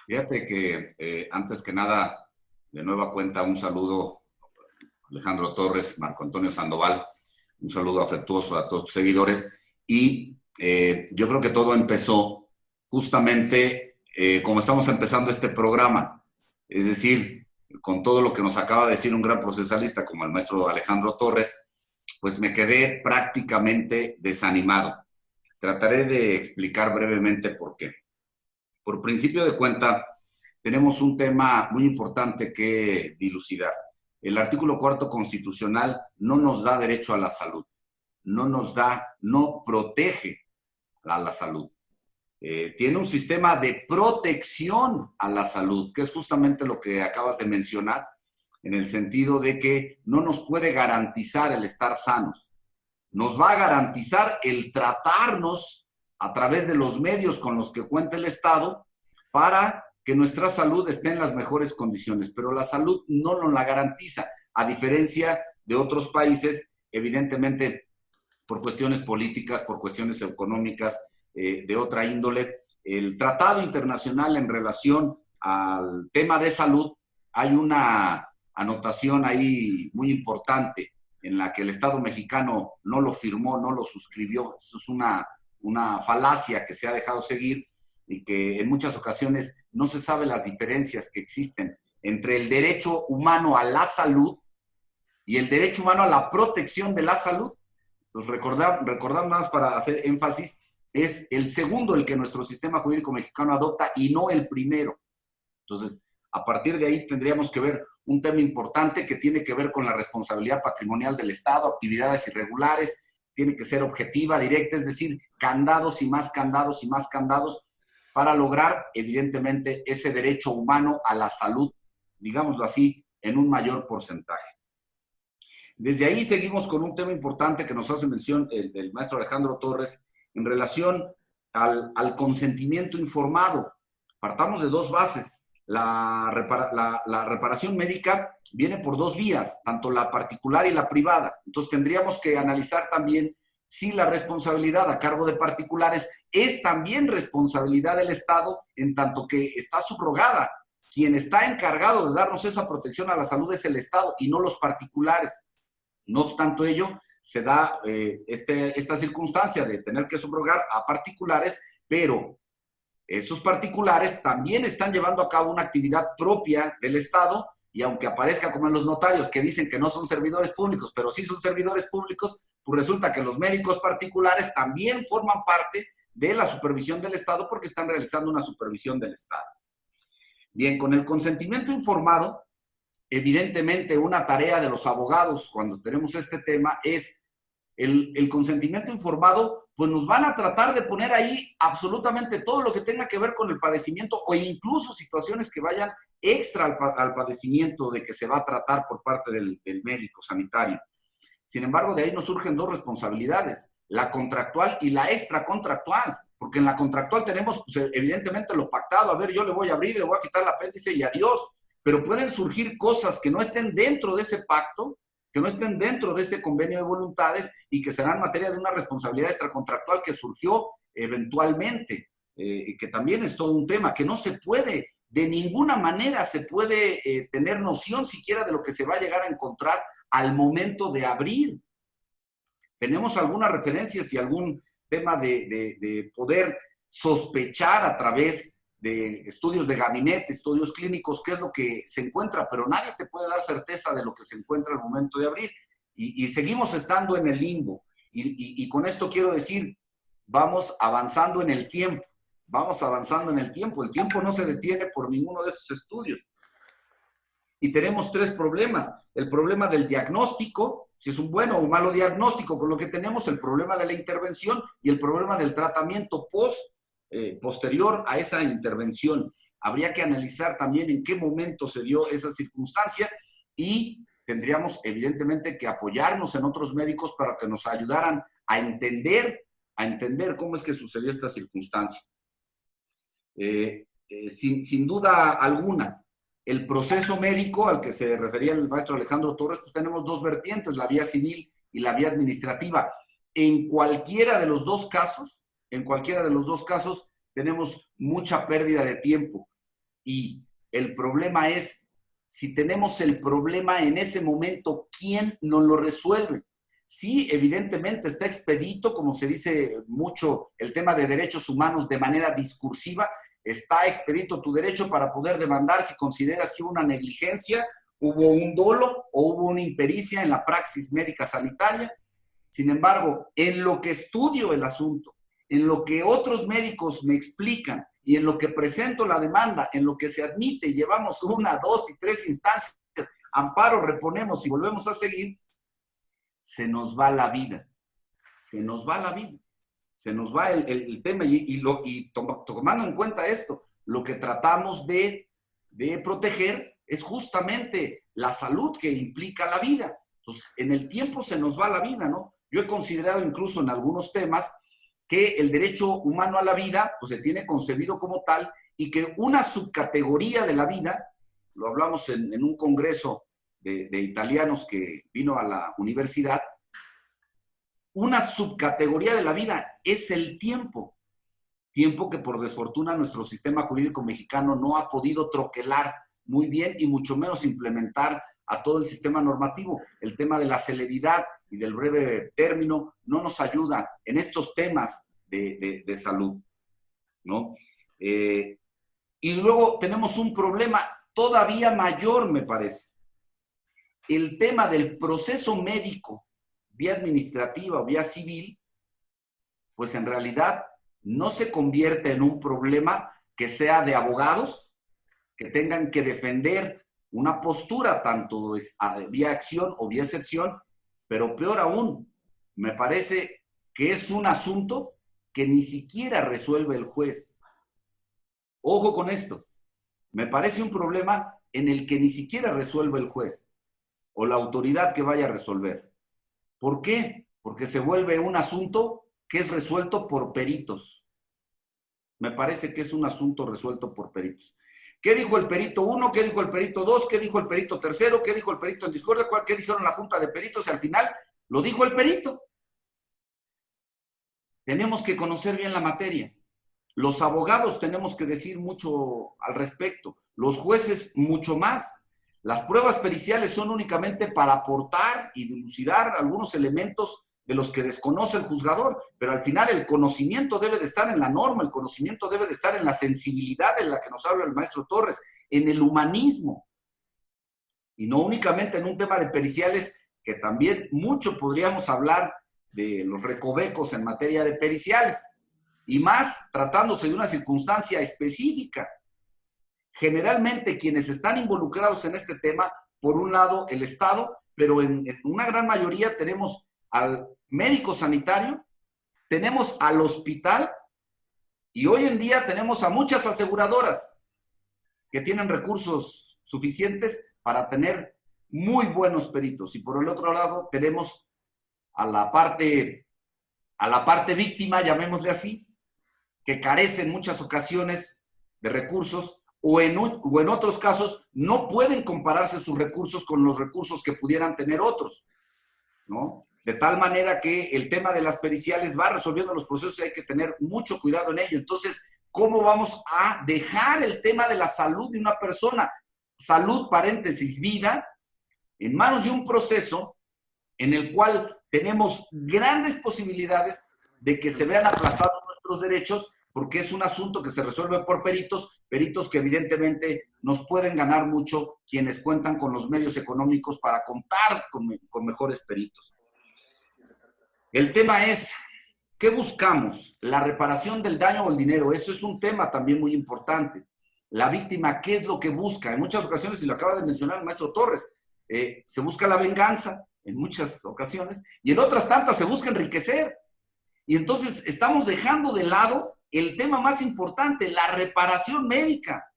Fíjate que antes que nada, de nueva cuenta, un saludo Alejandro Torres, Marco Antonio Sandoval, un saludo afectuoso a todos tus seguidores. Y yo creo que todo empezó justamente como estamos empezando este programa, es decir, con todo lo que nos acaba de decir un gran procesalista como el maestro Alejandro Torres, pues me quedé prácticamente desanimado. Trataré de explicar brevemente por qué. Por principio de cuenta, tenemos un tema muy importante que dilucidar. El artículo 4 constitucional no nos da derecho a la salud, no protege a la salud. Tiene un sistema de protección a la salud, que es justamente lo que acabas de mencionar, en el sentido de que no nos puede garantizar el estar sanos. Nos va a garantizar el tratarnos a través de los medios con los que cuenta el Estado para que nuestra salud esté en las mejores condiciones, pero la salud no nos la garantiza, a diferencia de otros países, evidentemente por cuestiones políticas, por cuestiones económicas, de otra índole. El tratado internacional en relación al tema de salud, hay una anotación ahí muy importante en la que el Estado mexicano no lo firmó, no lo suscribió. Eso es una falacia que se ha dejado seguir y que en muchas ocasiones no se sabe las diferencias que existen entre el derecho humano a la salud y el derecho humano a la protección de la salud. Entonces, recordar más para hacer énfasis, es el segundo el que nuestro sistema jurídico mexicano adopta y no el primero. Entonces, a partir de ahí tendríamos que ver un tema importante que tiene que ver con la responsabilidad patrimonial del Estado, actividades irregulares, tiene que ser objetiva, directa, es decir, candados y más candados y más candados para lograr, evidentemente, ese derecho humano a la salud, digámoslo así, en un mayor porcentaje. Desde ahí seguimos con un tema importante que nos hace mención el maestro Alejandro Torres en relación al consentimiento informado. Partamos de dos bases. La reparación médica viene por dos vías, tanto la particular y la privada. Entonces tendríamos que analizar también si la responsabilidad a cargo de particulares es también responsabilidad del Estado, en tanto que está subrogada. Quien está encargado de darnos esa protección a la salud es el Estado y no los particulares. No obstante ello, se da esta circunstancia de tener que subrogar a particulares, pero esos particulares también están llevando a cabo una actividad propia del Estado, y aunque aparezca como en los notarios que dicen que no son servidores públicos, pero sí son servidores públicos, pues resulta que los médicos particulares también forman parte de la supervisión del Estado porque están realizando una supervisión del Estado. Bien, con el consentimiento informado, evidentemente una tarea de los abogados cuando tenemos este tema es el consentimiento informado, pues nos van a tratar de poner ahí absolutamente todo lo que tenga que ver con el padecimiento o incluso situaciones que vayan extra al padecimiento de que se va a tratar por parte del médico sanitario. Sin embargo, de ahí nos surgen dos responsabilidades, la contractual y la extracontractual, porque en la contractual tenemos pues, evidentemente lo pactado, a ver, yo le voy a abrir, le voy a quitar el apéndice y adiós, pero pueden surgir cosas que no estén dentro de ese pacto, que no estén dentro de este convenio de voluntades y que serán materia de una responsabilidad extracontractual que surgió eventualmente, que también es todo un tema, que no se puede, de ninguna manera se puede tener noción siquiera de lo que se va a llegar a encontrar al momento de abrir. Tenemos algunas referencias y algún tema de poder sospechar a través de estudios de gabinete, estudios clínicos, qué es lo que se encuentra, pero nadie te puede dar certeza de lo que se encuentra al momento de abrir. Y seguimos estando en el limbo. Y con esto quiero decir, vamos avanzando en el tiempo. Vamos avanzando en el tiempo. El tiempo no se detiene por ninguno de esos estudios. Y tenemos tres problemas. El problema del diagnóstico, si es un bueno o malo diagnóstico, con lo que tenemos el problema de la intervención y el problema del tratamiento posterior a esa intervención. Habría que analizar también en qué momento se dio esa circunstancia y tendríamos evidentemente que apoyarnos en otros médicos para que nos ayudaran a entender cómo es que sucedió esta circunstancia. Sin duda alguna, el proceso médico al que se refería el maestro Alejandro Torres, pues tenemos dos vertientes, la vía civil y la vía administrativa. En cualquiera de los dos casos, tenemos mucha pérdida de tiempo. Y el problema es, si tenemos el problema en ese momento, ¿quién nos lo resuelve? Sí, evidentemente está expedito, como se dice mucho, el tema de derechos humanos de manera discursiva. Está expedito tu derecho para poder demandar si consideras que hubo una negligencia, hubo un dolo o hubo una impericia en la praxis médica sanitaria. Sin embargo, en lo que estudio el asunto, en lo que otros médicos me explican y en lo que presento la demanda, en lo que se admite, llevamos 1, 2 y 3 instancias, amparo, reponemos y volvemos a seguir, se nos va la vida. Se nos va la vida. Se nos va el tema y tomando en cuenta esto, lo que tratamos de proteger es justamente la salud que implica la vida. Entonces, en el tiempo se nos va la vida, ¿no? Yo he considerado incluso en algunos temas que el derecho humano a la vida pues, se tiene concebido como tal y que una subcategoría de la vida, lo hablamos en un congreso de italianos que vino a la universidad, una subcategoría de la vida es el tiempo. Tiempo que por desfortuna nuestro sistema jurídico mexicano no ha podido troquelar muy bien y mucho menos implementar a todo el sistema normativo. El tema de la celeridad y del breve término no nos ayuda en estos temas de salud, ¿no? Y luego tenemos un problema todavía mayor, me parece. El tema del proceso médico, vía administrativa o vía civil, pues en realidad no se convierte en un problema que sea de abogados que tengan que defender una postura, tanto vía acción o vía excepción, pero peor aún, me parece que es un asunto que ni siquiera resuelve el juez. Ojo con esto, me parece un problema en el que ni siquiera resuelve el juez o la autoridad que vaya a resolver. ¿Por qué? Porque se vuelve un asunto que es resuelto por peritos. Me parece que es un asunto resuelto por peritos. ¿Qué dijo el perito 1? ¿Qué dijo el perito 2? ¿Qué dijo el perito 3? ¿Qué dijo el perito en discordia? ¿Qué dijeron la junta de peritos? Y al final lo dijo el perito. Tenemos que conocer bien la materia. Los abogados tenemos que decir mucho al respecto. Los jueces mucho más. Las pruebas periciales son únicamente para aportar y dilucidar algunos elementos de los que desconoce el juzgador, pero al final el conocimiento debe de estar en la norma, el conocimiento debe de estar en la sensibilidad de la que nos habla el maestro Torres, en el humanismo, y no únicamente en un tema de periciales, que también mucho podríamos hablar de los recovecos en materia de periciales, y más tratándose de una circunstancia específica. Generalmente quienes están involucrados en este tema, por un lado el Estado, pero en una gran mayoría tenemos al médico sanitario, tenemos al hospital y hoy en día tenemos a muchas aseguradoras que tienen recursos suficientes para tener muy buenos peritos. Y por el otro lado tenemos a la parte víctima, llamémosle así, que carece en muchas ocasiones de recursos o en otros casos no pueden compararse sus recursos con los recursos que pudieran tener otros, ¿no? De tal manera que el tema de las periciales va resolviendo los procesos y hay que tener mucho cuidado en ello. Entonces, ¿cómo vamos a dejar el tema de la salud de una persona, salud, paréntesis, vida, en manos de un proceso en el cual tenemos grandes posibilidades de que se vean aplastados nuestros derechos porque es un asunto que se resuelve por peritos, peritos que evidentemente nos pueden ganar mucho quienes cuentan con los medios económicos para contar con mejores peritos. El tema es, ¿qué buscamos? ¿La reparación del daño o el dinero? Eso es un tema también muy importante. La víctima, ¿qué es lo que busca? En muchas ocasiones, y lo acaba de mencionar el maestro Torres, se busca la venganza en muchas ocasiones, y en otras tantas se busca enriquecer. Y entonces estamos dejando de lado el tema más importante, la reparación médica.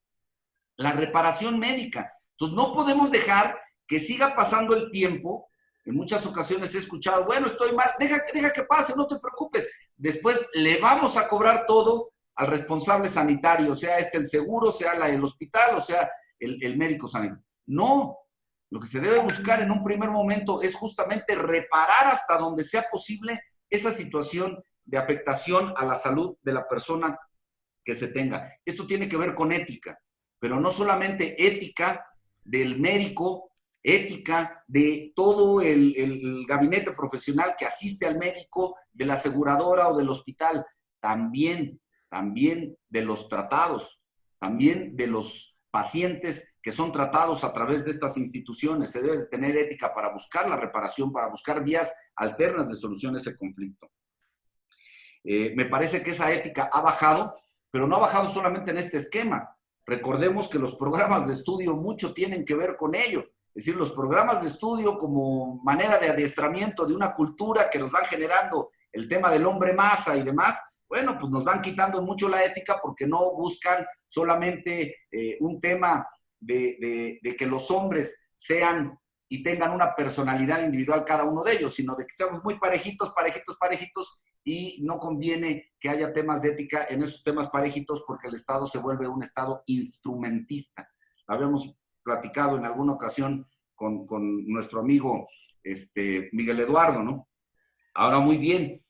La reparación médica. Entonces no podemos dejar que siga pasando el tiempo. En muchas ocasiones he escuchado, bueno, estoy mal, deja que pase, no te preocupes. Después le vamos a cobrar todo al responsable sanitario, sea el seguro, sea el hospital, o sea el médico sanitario. No, lo que se debe buscar en un primer momento es justamente reparar hasta donde sea posible esa situación de afectación a la salud de la persona que se tenga. Esto tiene que ver con ética, pero no solamente ética del médico, ética de todo el gabinete profesional que asiste al médico, de la aseguradora o del hospital, también de los tratados, también de los pacientes que son tratados a través de estas instituciones. Se debe tener ética para buscar la reparación, para buscar vías alternas de solución a ese conflicto. Me parece que esa ética ha bajado, pero no ha bajado solamente en este esquema. Recordemos que los programas de estudio mucho tienen que ver con ello. Es decir, los programas de estudio como manera de adiestramiento de una cultura que nos van generando el tema del hombre masa y demás, bueno, pues nos van quitando mucho la ética porque no buscan solamente un tema de que los hombres sean y tengan una personalidad individual cada uno de ellos, sino de que seamos muy parejitos, y no conviene que haya temas de ética en esos temas parejitos porque el Estado se vuelve un Estado instrumentista. Habíamos platicado en alguna ocasión con nuestro amigo Miguel Eduardo, ¿no? Ahora, muy bien,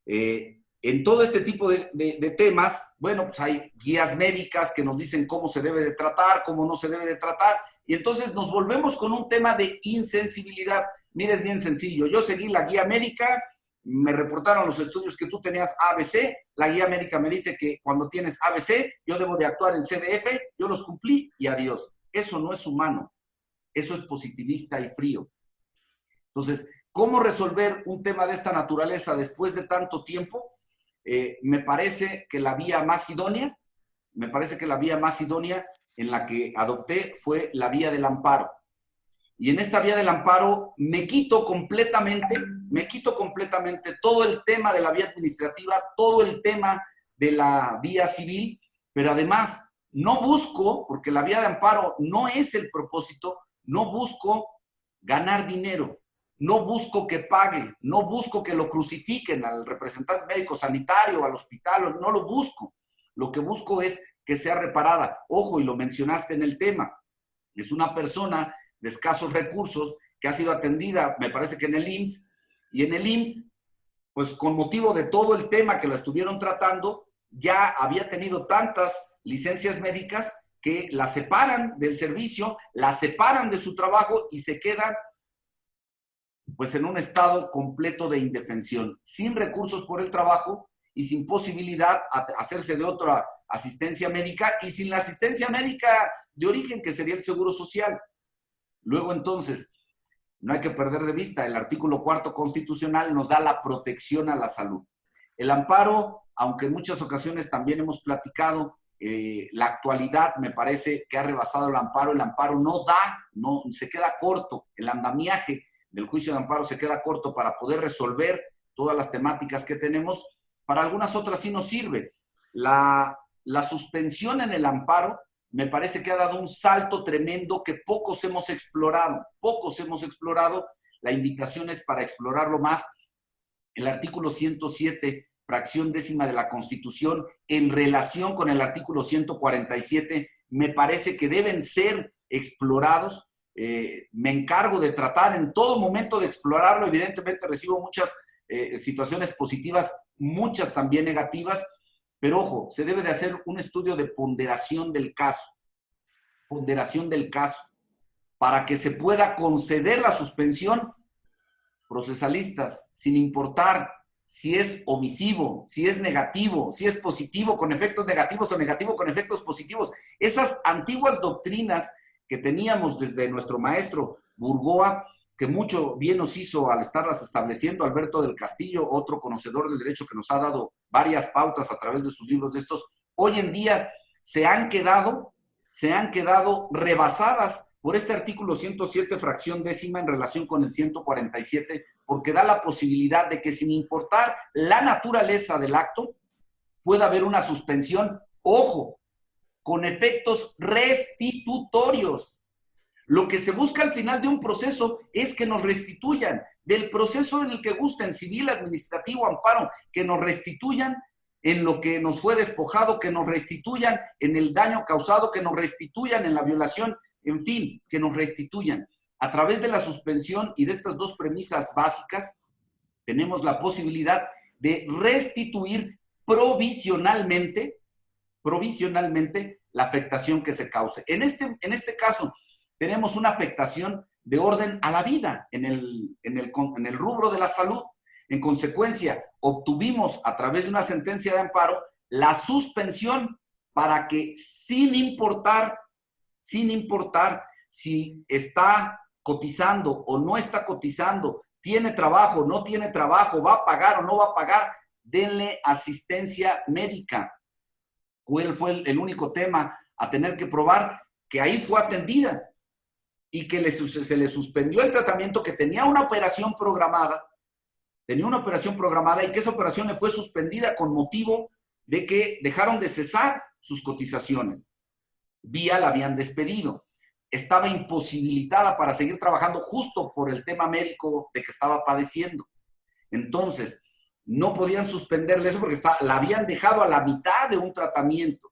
en todo este tipo de temas, bueno, pues hay guías médicas que nos dicen cómo se debe de tratar, cómo no se debe de tratar, y entonces nos volvemos con un tema de insensibilidad. Mira, es bien sencillo, yo seguí la guía médica, me reportaron los estudios que tú tenías ABC, la guía médica me dice que cuando tienes ABC, yo debo de actuar en CDF, yo los cumplí y adiós. Eso no es humano, eso es positivista y frío. Entonces, ¿cómo resolver un tema de esta naturaleza después de tanto tiempo? Me parece que la vía más idónea, en la que adopté fue la vía del amparo. Y en esta vía del amparo me quito completamente todo el tema de la vía administrativa, todo el tema de la vía civil, pero además no busco, porque la vía de amparo no es el propósito, no busco ganar dinero, no busco que pague, no busco que lo crucifiquen al representante médico sanitario, al hospital, no lo busco. Lo que busco es que sea reparada. Ojo, y lo mencionaste en el tema, es una persona de escasos recursos que ha sido atendida, me parece que en el IMSS, y en el IMSS, pues con motivo de todo el tema que la estuvieron tratando, ya había tenido tantas licencias médicas que la separan del servicio, la separan de su trabajo y se quedan pues en un estado completo de indefensión, sin recursos por el trabajo y sin posibilidad de hacerse de otra asistencia médica y sin la asistencia médica de origen que sería el seguro social. Luego entonces, no hay que perder de vista, el artículo 4 constitucional nos da la protección a la salud. El amparo, aunque en muchas ocasiones también hemos platicado, la actualidad me parece que ha rebasado el amparo no da, no, se queda corto, el andamiaje del juicio de amparo se queda corto para poder resolver todas las temáticas que tenemos, para algunas otras sí nos sirve. La suspensión en el amparo me parece que ha dado un salto tremendo que pocos hemos explorado. La invitación es para explorarlo más. El artículo 107, fracción décima de la Constitución, en relación con el artículo 147, me parece que deben ser explorados. Me encargo de tratar en todo momento de explorarlo. Evidentemente recibo muchas situaciones positivas, muchas también negativas, pero ojo, se debe de hacer un estudio de ponderación del caso, para que se pueda conceder la suspensión. Procesalistas, sin importar si es omisivo, si es negativo, si es positivo con efectos negativos o negativo con efectos positivos. Esas antiguas doctrinas que teníamos desde nuestro maestro Burgoa, que mucho bien nos hizo al estarlas estableciendo, Alberto del Castillo, otro conocedor del derecho que nos ha dado varias pautas a través de sus libros de estos, hoy en día se han quedado rebasadas por este artículo 107, fracción décima, en relación con el 147, porque da la posibilidad de que, sin importar la naturaleza del acto, pueda haber una suspensión, ojo, con efectos restitutorios. Lo que se busca al final de un proceso es que nos restituyan del proceso en el que gusten, civil, administrativo, amparo, que nos restituyan en lo que nos fue despojado, que nos restituyan en el daño causado, que nos restituyan en la violación, en fin, que nos restituyan. A través de la suspensión y de estas dos premisas básicas, tenemos la posibilidad de restituir provisionalmente la afectación que se cause. En este caso, tenemos una afectación de orden a la vida en el rubro de la salud. En consecuencia, obtuvimos a través de una sentencia de amparo la suspensión para que, sin importar si está cotizando o no está cotizando, tiene trabajo, no tiene trabajo, va a pagar o no va a pagar, denle asistencia médica. ¿Cuál fue el único tema a tener que probar? Que ahí fue atendida y que se le suspendió el tratamiento, que tenía una operación programada y que esa operación le fue suspendida con motivo de que dejaron de cesar sus cotizaciones. La habían despedido. Estaba imposibilitada para seguir trabajando justo por el tema médico de que estaba padeciendo. Entonces, no podían suspenderle eso porque la habían dejado a la mitad de un tratamiento.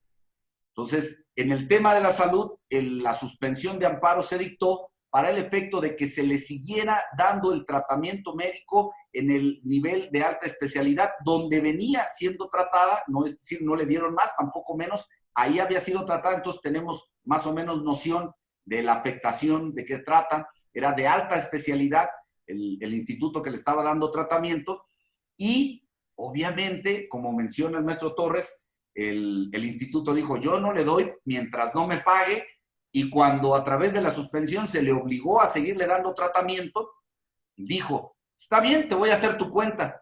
Entonces, en el tema de la salud, la suspensión de amparo se dictó para el efecto de que se le siguiera dando el tratamiento médico en el nivel de alta especialidad, donde venía siendo tratada, no es decir, no le dieron más, tampoco menos, ahí había sido tratada. Entonces tenemos más o menos noción de la afectación de qué trata. Era de alta especialidad el instituto que le estaba dando tratamiento, y obviamente, como menciona el maestro Torres, el instituto dijo: yo no le doy mientras no me pague. Y cuando a través de la suspensión se le obligó a seguirle dando tratamiento, dijo: está bien, te voy a hacer tu cuenta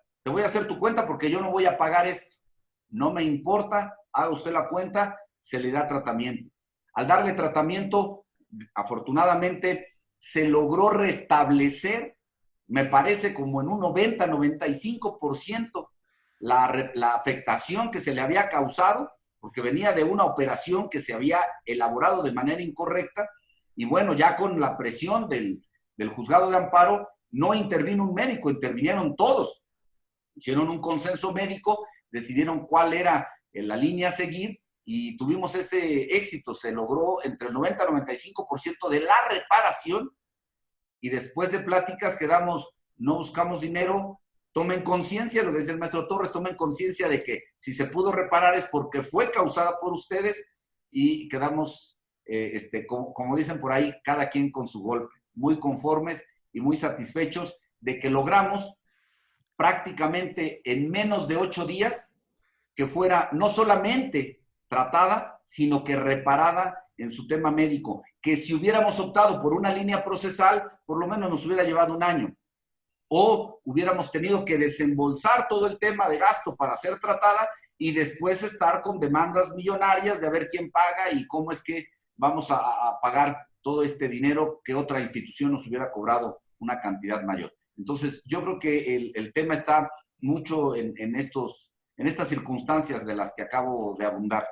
porque yo no voy a pagar esto. No me importa, haga usted la cuenta, se le da tratamiento. Al darle tratamiento, afortunadamente, se logró restablecer, me parece como en un 90-95%, la afectación que se le había causado, porque venía de una operación que se había elaborado de manera incorrecta. Y bueno, ya con la presión del juzgado de amparo, no intervino un médico, intervinieron todos. Hicieron un consenso médico, decidieron cuál era la línea a seguir, y tuvimos ese éxito. Se logró entre el 90-95% de la reparación, y después de pláticas quedamos: no buscamos dinero, tomen conciencia, lo que dice el maestro Torres, tomen conciencia de que si se pudo reparar es porque fue causada por ustedes, y quedamos, como dicen por ahí, cada quien con su golpe, muy conformes y muy satisfechos de que logramos prácticamente en menos de 8 días que fuera no solamente tratada, sino que reparada en su tema médico, que si hubiéramos optado por una línea procesal, por lo menos nos hubiera llevado un año. O hubiéramos tenido que desembolsar todo el tema de gasto para ser tratada y después estar con demandas millonarias de a ver quién paga y cómo es que vamos a pagar todo este dinero que otra institución nos hubiera cobrado una cantidad mayor. Entonces, yo creo que el tema está mucho en estas circunstancias de las que acabo de abundar.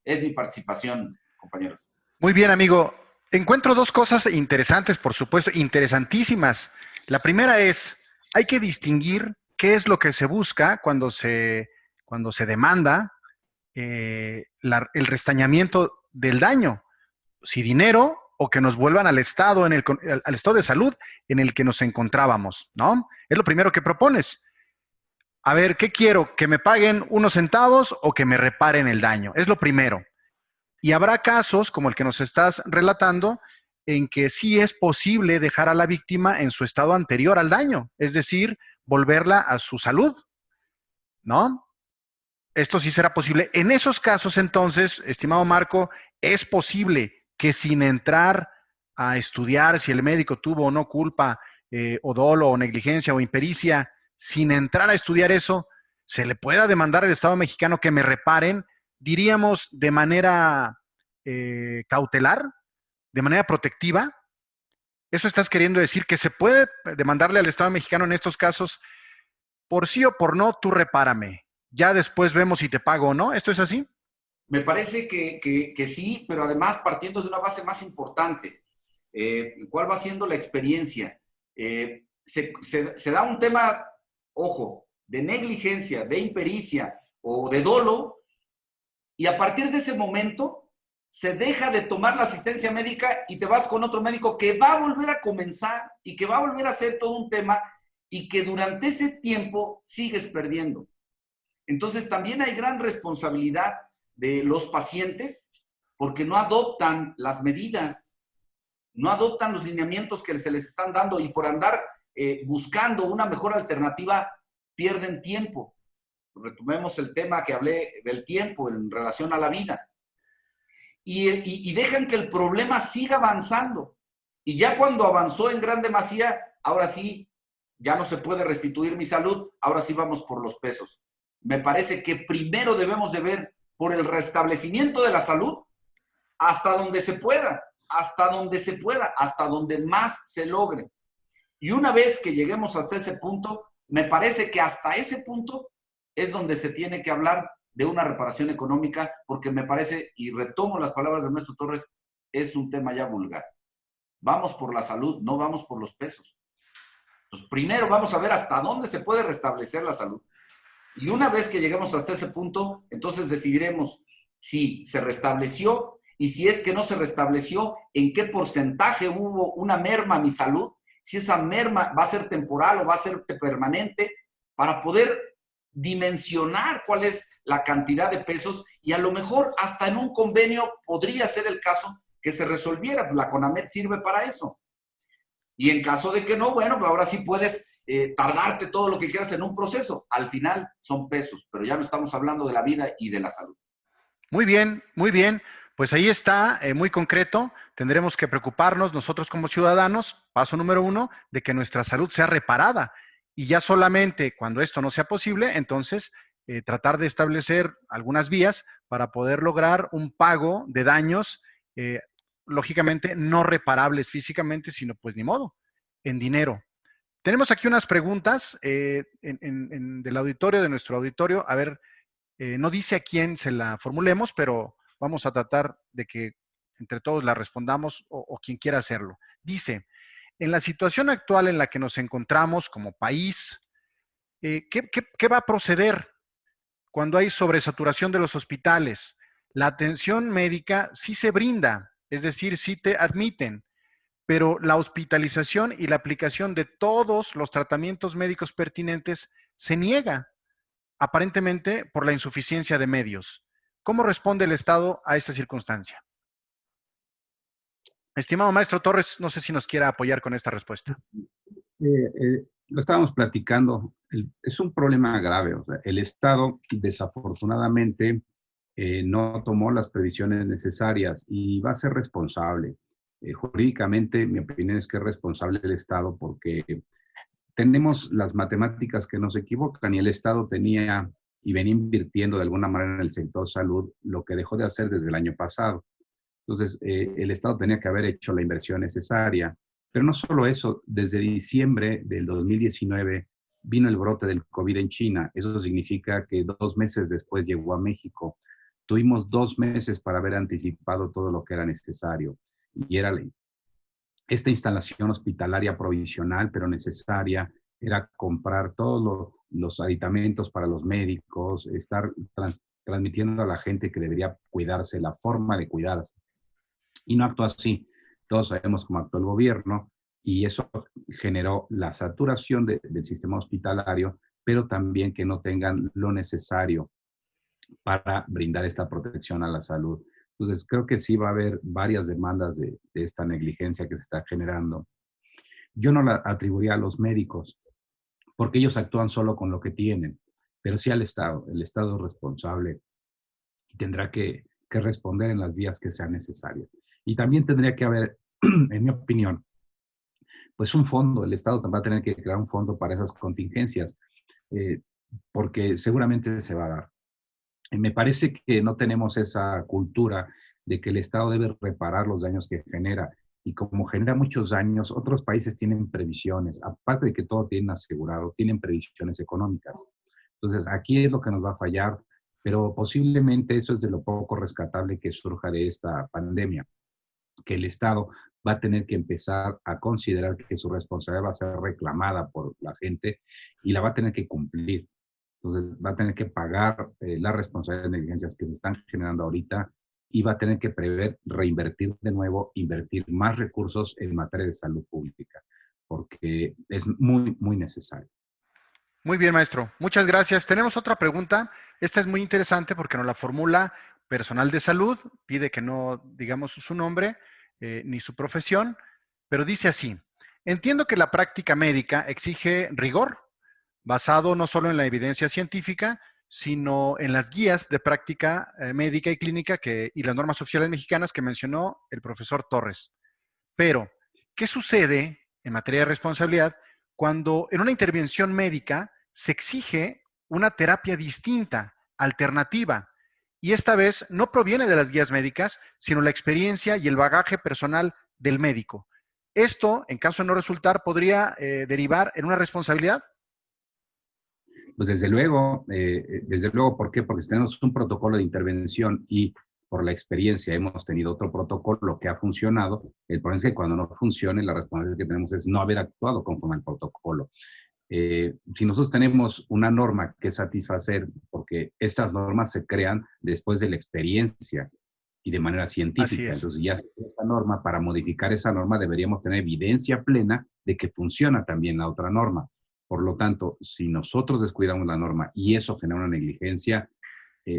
Es mi participación, compañeros. Muy bien, amigo. Encuentro dos cosas interesantes, por supuesto, interesantísimas. La primera es: hay que distinguir qué es lo que se busca cuando se demanda el restañamiento del daño. Si dinero, o que nos vuelvan al estado de salud en el que nos encontrábamos, ¿no? Es lo primero que propones. A ver, ¿qué quiero? ¿Que me paguen unos centavos o que me reparen el daño? Es lo primero. Y habrá casos, como el que nos estás relatando, en que sí es posible dejar a la víctima en su estado anterior al daño, es decir, volverla a su salud. ¿no? Esto sí será posible. En esos casos, entonces, estimado Marco, es posible que sin entrar a estudiar si el médico tuvo o no culpa, o dolo, o negligencia, o impericia, sin entrar a estudiar eso, se le pueda demandar al Estado mexicano que me reparen, diríamos, de manera cautelar, de manera protectiva. ¿Eso estás queriendo decir que se puede demandarle al Estado mexicano en estos casos por sí o por no, tú repárame? Ya después vemos si te pago o no. ¿Esto es así? Me parece que sí, pero además partiendo de una base más importante. ¿Cuál va siendo la experiencia? Se da un tema, ojo, de negligencia, de impericia o de dolo, y a partir de ese momento se deja de tomar la asistencia médica y te vas con otro médico que va a volver a comenzar y que va a volver a hacer todo un tema y que durante ese tiempo sigues perdiendo. Entonces también hay gran responsabilidad de los pacientes porque no adoptan las medidas, no adoptan los lineamientos que se les están dando y por andar buscando una mejor alternativa pierden tiempo. Retomemos el tema que hablé del tiempo en relación a la vida. Y dejan que el problema siga avanzando. Y ya cuando avanzó en gran demasía, ahora sí, ya no se puede restituir mi salud, ahora sí vamos por los pesos. Me parece que primero debemos de ver por el restablecimiento de la salud hasta donde se pueda, hasta donde se pueda, hasta donde más se logre. Y una vez que lleguemos hasta ese punto, me parece que hasta ese punto es donde se tiene que hablar de una reparación económica, porque me parece, y retomo las palabras de Ernesto Torres, es un tema ya vulgar. Vamos por la salud, no vamos por los pesos. Entonces, primero vamos a ver hasta dónde se puede restablecer la salud. Y una vez que lleguemos hasta ese punto, entonces decidiremos si se restableció y si es que no se restableció, en qué porcentaje hubo una merma a mi salud, si esa merma va a ser temporal o va a ser permanente, para poder dimensionar cuál es la cantidad de pesos y a lo mejor hasta en un convenio podría ser el caso que se resolviera. La CONAMED sirve para eso. Y en caso de que no, bueno, ahora sí puedes tardarte todo lo que quieras en un proceso. Al final son pesos, pero ya no estamos hablando de la vida y de la salud. Muy bien, muy bien. Pues ahí está, muy concreto. Tendremos que preocuparnos nosotros como ciudadanos, paso número 1, de que nuestra salud sea reparada. Y ya solamente cuando esto no sea posible, entonces tratar de establecer algunas vías para poder lograr un pago de daños, lógicamente no reparables físicamente, sino pues ni modo, en dinero. Tenemos aquí unas preguntas del auditorio, de nuestro auditorio. A ver, no dice a quién se la formulemos, pero vamos a tratar de que entre todos la respondamos o quien quiera hacerlo. Dice, en la situación actual en la que nos encontramos como país, ¿qué va a proceder cuando hay sobresaturación de los hospitales? La atención médica sí se brinda, es decir, sí te admiten, pero la hospitalización y la aplicación de todos los tratamientos médicos pertinentes se niega, aparentemente por la insuficiencia de medios. ¿Cómo responde el Estado a esta circunstancia? Estimado maestro Torres, no sé si nos quiera apoyar con esta respuesta. Lo estábamos platicando, es un problema grave. O sea, el Estado desafortunadamente no tomó las previsiones necesarias y va a ser responsable. Jurídicamente, mi opinión es que es responsable el Estado porque tenemos las matemáticas que nos equivocan y el Estado tenía y venía invirtiendo de alguna manera en el sector salud, lo que dejó de hacer desde el año pasado. Entonces, el Estado tenía que haber hecho la inversión necesaria. Pero no solo eso, desde diciembre del 2019 vino el brote del COVID en China. Eso significa que 2 meses después llegó a México. Tuvimos 2 meses para haber anticipado todo lo que era necesario. Y era esta instalación hospitalaria provisional, pero necesaria, era comprar todos los aditamentos para los médicos, estar transmitiendo a la gente que debería cuidarse, la forma de cuidarse. Y no actuó así. Todos sabemos cómo actuó el gobierno y eso generó la saturación del sistema hospitalario, pero también que no tengan lo necesario para brindar esta protección a la salud. Entonces, creo que sí va a haber varias demandas de esta negligencia que se está generando. Yo no la atribuiría a los médicos, porque ellos actúan solo con lo que tienen. pero sí al Estado. El Estado es responsable y tendrá que responder en las vías que sean necesarias. Y también tendría que haber, en mi opinión, pues un fondo. El Estado va a tener que crear un fondo para esas contingencias, eh, porque seguramente se va a dar. Me parece que no tenemos esa cultura de que el Estado debe reparar los daños que genera. Y como genera muchos daños, otros países tienen previsiones. Aparte de que todo tienen asegurado, tienen previsiones económicas. Entonces, aquí es lo que nos va a fallar, pero posiblemente eso es de lo poco rescatable que surja de esta pandemia, que el Estado va a tener que empezar a considerar que su responsabilidad va a ser reclamada por la gente y la va a tener que cumplir. Entonces, va a tener que pagar las responsabilidades de negligencias que se están generando ahorita y va a tener que prever reinvertir de nuevo, invertir más recursos en materia de salud pública, porque es muy, muy necesario. Muy bien, maestro. Muchas gracias. Tenemos otra pregunta. Esta es muy interesante porque nos la formula personal de salud. Pide que no digamos su nombre ni su profesión, pero dice así. Entiendo que la práctica médica exige rigor, basado no solo en la evidencia científica, sino en las guías de práctica médica y clínica y las normas oficiales mexicanas que mencionó el profesor Torres. Pero, ¿qué sucede en materia de responsabilidad cuando en una intervención médica se exige una terapia distinta, alternativa? Y esta vez no proviene de las guías médicas, sino la experiencia y el bagaje personal del médico. Esto, en caso de no resultar, podría derivar en una responsabilidad. Pues desde luego, ¿por qué? Porque si tenemos un protocolo de intervención y por la experiencia hemos tenido otro protocolo que ha funcionado, el problema es que cuando no funcione, la responsabilidad que tenemos es no haber actuado conforme al protocolo. Si nosotros tenemos una norma que satisfacer, porque estas normas se crean después de la experiencia y de manera Así científica, es. entonces ya esa norma, para modificar esa norma deberíamos tener evidencia plena de que funciona también la otra norma. Por lo tanto, si nosotros descuidamos la norma y eso genera una negligencia,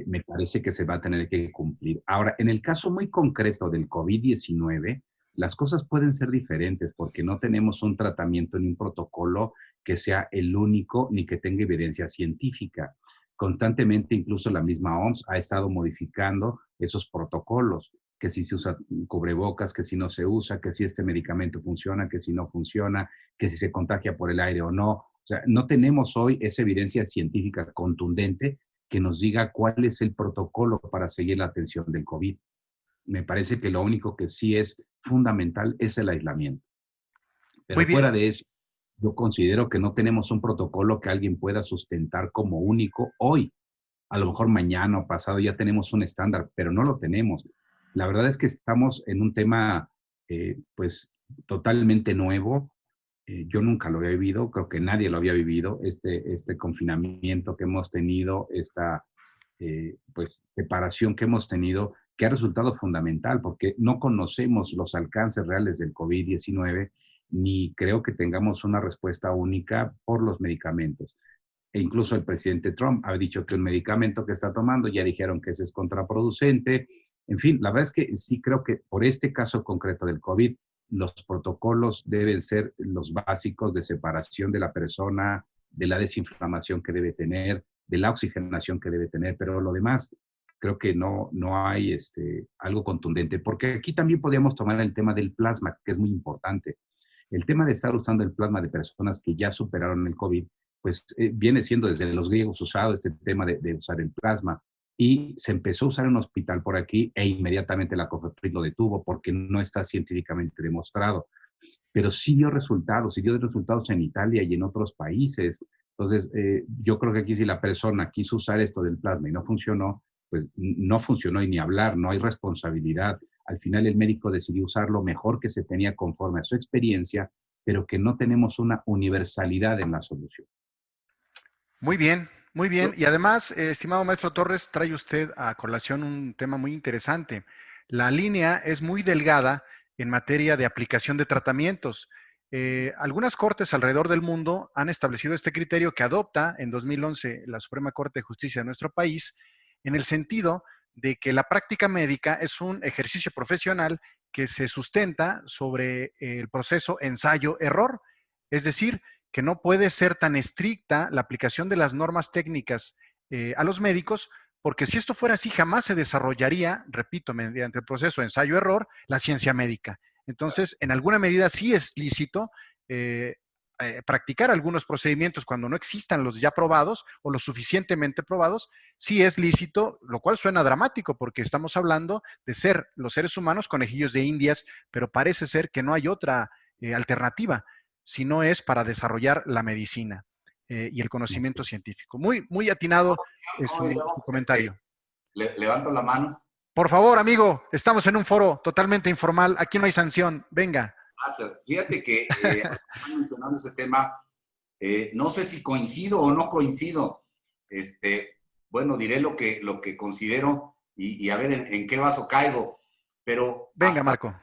me parece que se va a tener que cumplir. Ahora, en el caso muy concreto del COVID-19, las cosas pueden ser diferentes porque no tenemos un tratamiento ni un protocolo que sea el único ni que tenga evidencia científica. Constantemente, incluso la misma OMS ha estado modificando esos protocolos, que si se usa cubrebocas, que si no se usa, que si este medicamento funciona, que si no funciona, que si se contagia por el aire o no. O sea, no tenemos hoy esa evidencia científica contundente que nos diga cuál es el protocolo para seguir la atención del COVID. Me parece que lo único que sí es fundamental es el aislamiento. Muy Pero bien. fuera de eso, yo considero que no tenemos un protocolo que alguien pueda sustentar como único hoy. A lo mejor mañana o pasado ya tenemos un estándar, pero no lo tenemos. La verdad es que estamos en un tema, pues, totalmente nuevo. Yo nunca lo había vivido, creo que nadie lo había vivido, este confinamiento que hemos tenido, esta pues, separación que hemos tenido, que ha resultado fundamental, porque no conocemos los alcances reales del COVID-19, ni creo que tengamos una respuesta única por los medicamentos. E incluso el presidente Trump ha dicho que un medicamento que está tomando, ya dijeron que ese es contraproducente. En fin, la verdad es que sí creo que por este caso concreto del COVID, los protocolos deben ser los básicos de separación de la persona, de la desinflamación que debe tener, de la oxigenación que debe tener, pero lo demás creo que no hay algo contundente, porque aquí también podríamos tomar el tema del plasma, que es muy importante. El tema de estar usando el plasma de personas que ya superaron el COVID, pues viene siendo desde los griegos usado este tema de usar el plasma. Y se empezó a usar en un hospital por aquí e inmediatamente la COFEPRIS lo detuvo porque no está científicamente demostrado. Pero sí dio resultados en Italia y en otros países. Entonces, yo creo que aquí si la persona quiso usar esto del plasma y no funcionó, pues no funcionó y ni hablar, no hay responsabilidad. Al final el médico decidió usar lo mejor que se tenía conforme a su experiencia, pero que no tenemos una universalidad en la solución. Muy bien, muy bien. Y además, estimado maestro Torres, trae usted a colación un tema muy interesante. La línea es muy delgada en materia de aplicación de tratamientos. Algunas cortes alrededor del mundo han establecido este criterio que adopta en 2011 la Suprema Corte de Justicia de nuestro país, en el sentido de que la práctica médica es un ejercicio profesional que se sustenta sobre el proceso ensayo-error. Es decir, que no puede ser tan estricta la aplicación de las normas técnicas a los médicos, porque si esto fuera así, jamás se desarrollaría, repito, mediante el proceso de ensayo-error, la ciencia médica. Entonces, en alguna medida sí es lícito practicar algunos procedimientos cuando no existan los ya probados o los suficientemente probados, sí es lícito, lo cual suena dramático porque estamos hablando de ser los seres humanos conejillos de indias, pero parece ser que no hay otra alternativa, si no es para desarrollar la medicina y el conocimiento científico. Muy, muy atinado su comentario. Levanto la mano. Por favor, amigo, estamos en un foro totalmente informal, aquí no hay sanción, venga. Gracias. Fíjate que mencionando ese tema, no sé si coincido o no coincido. Bueno, diré lo que considero y a ver en qué vaso caigo. Pero venga, Marco.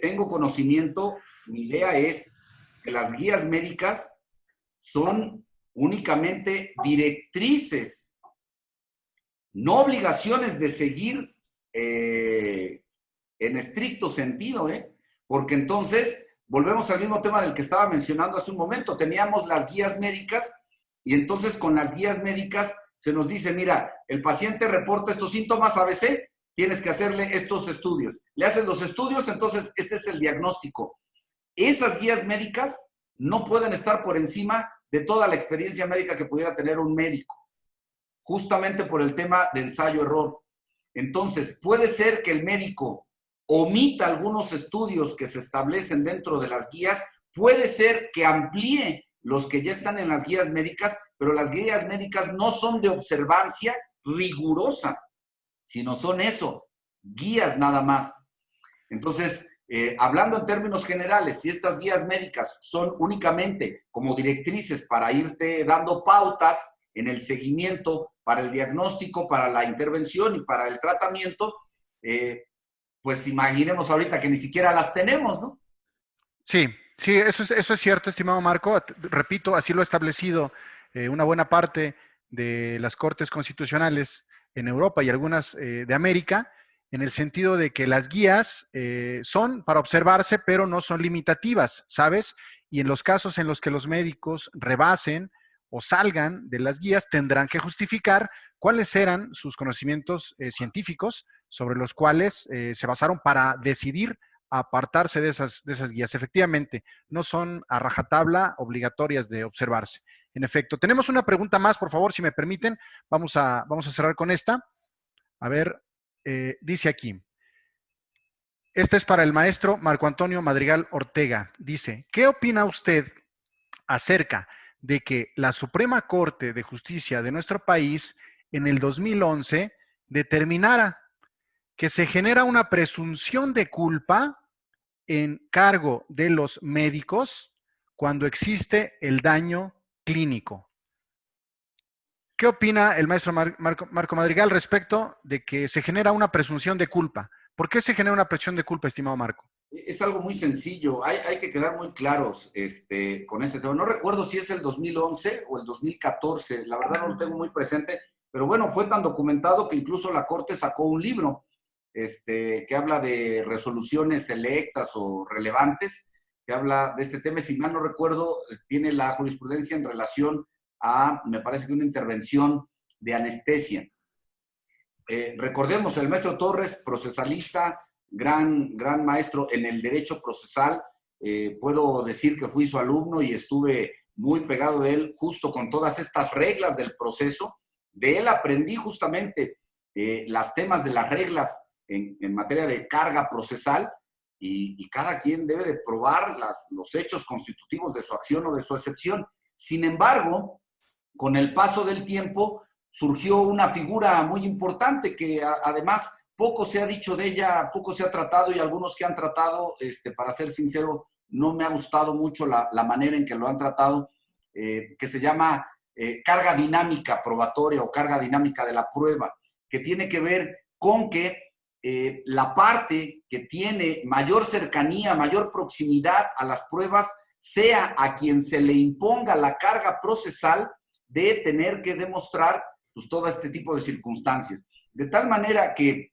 Tengo conocimiento, mi idea es que las guías médicas son únicamente directrices, no obligaciones de seguir en estricto sentido, porque entonces volvemos al mismo tema del que estaba mencionando hace un momento. Teníamos las guías médicas y entonces con las guías médicas se nos dice, mira, el paciente reporta estos síntomas ABC, tienes que hacerle estos estudios. Le haces los estudios, entonces este es el diagnóstico. Esas guías médicas no pueden estar por encima de toda la experiencia médica que pudiera tener un médico, justamente por el tema de ensayo-error. Entonces, puede ser que el médico omita algunos estudios que se establecen dentro de las guías, puede ser que amplíe los que ya están en las guías médicas, pero las guías médicas no son de observancia rigurosa, sino son eso, guías nada más. Entonces, hablando en términos generales, si estas guías médicas son únicamente como directrices para irte dando pautas en el seguimiento, para el diagnóstico, para la intervención y para el tratamiento, pues imaginemos ahorita que ni siquiera las tenemos, ¿no? Sí, sí, eso es cierto, estimado Marco. Repito, así lo ha establecido una buena parte de las cortes constitucionales en Europa y algunas de América, en el sentido de que las guías son para observarse, pero no son limitativas, ¿sabes? Y en los casos en los que los médicos rebasen o salgan de las guías, tendrán que justificar cuáles eran sus conocimientos científicos sobre los cuales se basaron para decidir apartarse de esas guías. Efectivamente, no son a rajatabla obligatorias de observarse. En efecto, tenemos una pregunta más, por favor, si me permiten. Vamos a cerrar con esta. A ver, dice aquí. Esta es para el maestro Marco Antonio Madrigal Ortega. Dice, ¿qué opina usted acerca de que la Suprema Corte de Justicia de nuestro país en el 2011 determinara que se genera una presunción de culpa en cargo de los médicos cuando existe el daño clínico? ¿Qué opina el maestro Marco Madrigal respecto de que se genera una presunción de culpa? ¿Por qué se genera una presunción de culpa, estimado Marco? Es algo muy sencillo. Hay que quedar muy claros con este tema. No recuerdo si es el 2011 o el 2014. La verdad no lo tengo muy presente. Pero bueno, fue tan documentado que incluso la Corte sacó un libro que habla de resoluciones selectas o relevantes, que habla de este tema. Si mal no recuerdo, tiene la jurisprudencia en relación a, me parece que una intervención de anestesia. Recordemos, el maestro Torres, procesalista, gran maestro en el derecho procesal. Puedo decir que fui su alumno y estuve muy pegado de él justo con todas estas reglas del proceso. De él aprendí justamente las temas de las reglas en materia de carga procesal y cada quien debe de probar los hechos constitutivos de su acción o de su excepción. Sin embargo, con el paso del tiempo surgió una figura muy importante que además poco se ha dicho de ella, poco se ha tratado y algunos que han tratado, para ser sincero, no me ha gustado mucho la manera en que lo han tratado, que se llama carga dinámica probatoria o carga dinámica de la prueba, que tiene que ver con que la parte que tiene mayor cercanía, mayor proximidad a las pruebas, sea a quien se le imponga la carga procesal de tener que demostrar pues, todo este tipo de circunstancias. De tal manera que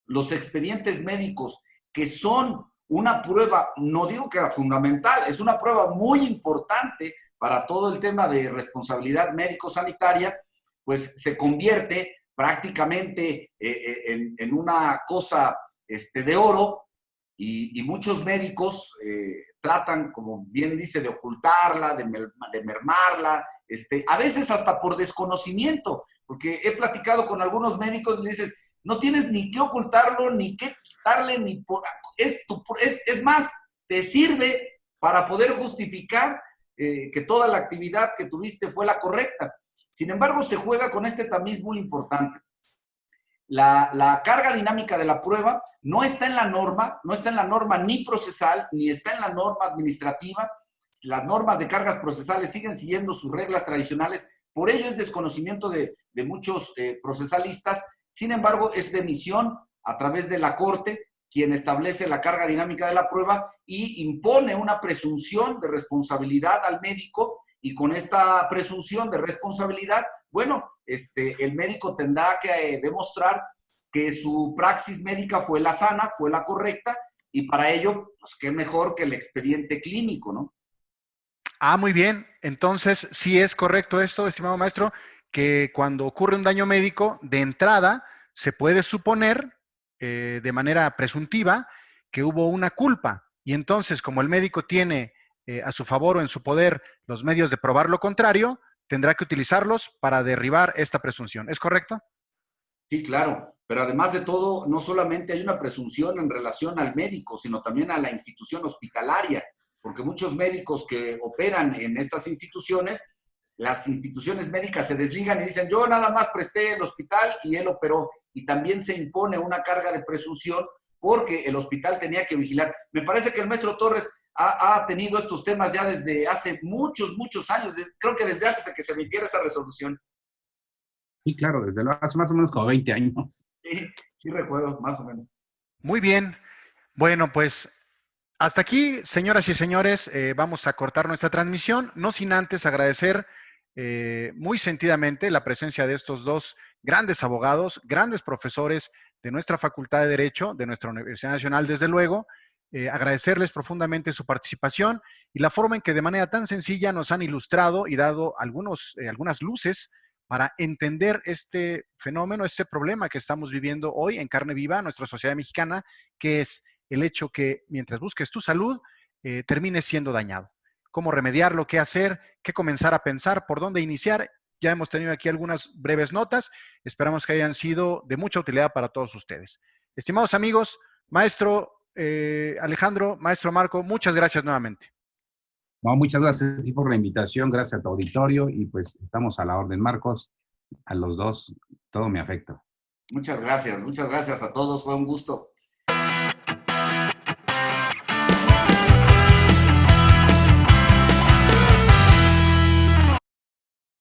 los expedientes médicos, que son una prueba, no digo que era fundamental, es una prueba muy importante para todo el tema de responsabilidad médico-sanitaria, pues se convierte prácticamente en una cosa de oro, y muchos médicos tratan, como bien dice, de ocultarla, de mermarla, a veces hasta por desconocimiento, porque he platicado con algunos médicos y le dices, no tienes ni qué ocultarlo, ni qué quitarle, es más, te sirve para poder justificar que toda la actividad que tuviste fue la correcta. Sin embargo, se juega con este tamiz muy importante. La carga dinámica de la prueba no está en la norma ni procesal, ni está en la norma administrativa. Las normas de cargas procesales siguen siguiendo sus reglas tradicionales, por ello es desconocimiento de muchos procesalistas. Sin embargo, es de emisión a través de la Corte quien establece la carga dinámica de la prueba y impone una presunción de responsabilidad al médico, y con esta presunción de responsabilidad, bueno, el médico tendrá que demostrar que su praxis médica fue la sana, fue la correcta, y para ello, pues qué mejor que el expediente clínico, ¿no? Ah, muy bien. Entonces, sí es correcto esto, estimado maestro, que cuando ocurre un daño médico, de entrada se puede suponer de manera presuntiva que hubo una culpa. Y entonces, como el médico tiene a su favor o en su poder los medios de probar lo contrario, tendrá que utilizarlos para derribar esta presunción. ¿Es correcto? Sí, claro. Pero además de todo, no solamente hay una presunción en relación al médico, sino también a la institución hospitalaria, porque muchos médicos que operan en estas instituciones, las instituciones médicas se desligan y dicen, yo nada más presté el hospital y él operó. Y también se impone una carga de presunción porque el hospital tenía que vigilar. Me parece que el maestro Torres ha tenido estos temas ya desde hace muchos, muchos años, creo que desde antes de que se emitiera esa resolución. Sí, claro, desde luego, hace más o menos como 20 años. Sí, sí recuerdo, más o menos. Muy bien. Bueno, pues hasta aquí, señoras y señores, vamos a cortar nuestra transmisión, no sin antes agradecer muy sentidamente la presencia de estos dos grandes abogados, grandes profesores de nuestra Facultad de Derecho, de nuestra Universidad Nacional, desde luego, agradecerles profundamente su participación y la forma en que de manera tan sencilla nos han ilustrado y dado algunas luces para entender este fenómeno, este problema que estamos viviendo hoy en carne viva en nuestra sociedad mexicana, que es el hecho que mientras busques tu salud, termines siendo dañado. Cómo remediarlo, qué hacer, qué comenzar a pensar, por dónde iniciar. Ya hemos tenido aquí algunas breves notas. Esperamos que hayan sido de mucha utilidad para todos ustedes. Estimados amigos, maestro Alejandro, maestro Marco, muchas gracias nuevamente. No, muchas gracias a ti por la invitación, gracias a tu auditorio y pues estamos a la orden, Marcos, a los dos, todo mi afecto. Muchas gracias a todos, fue un gusto.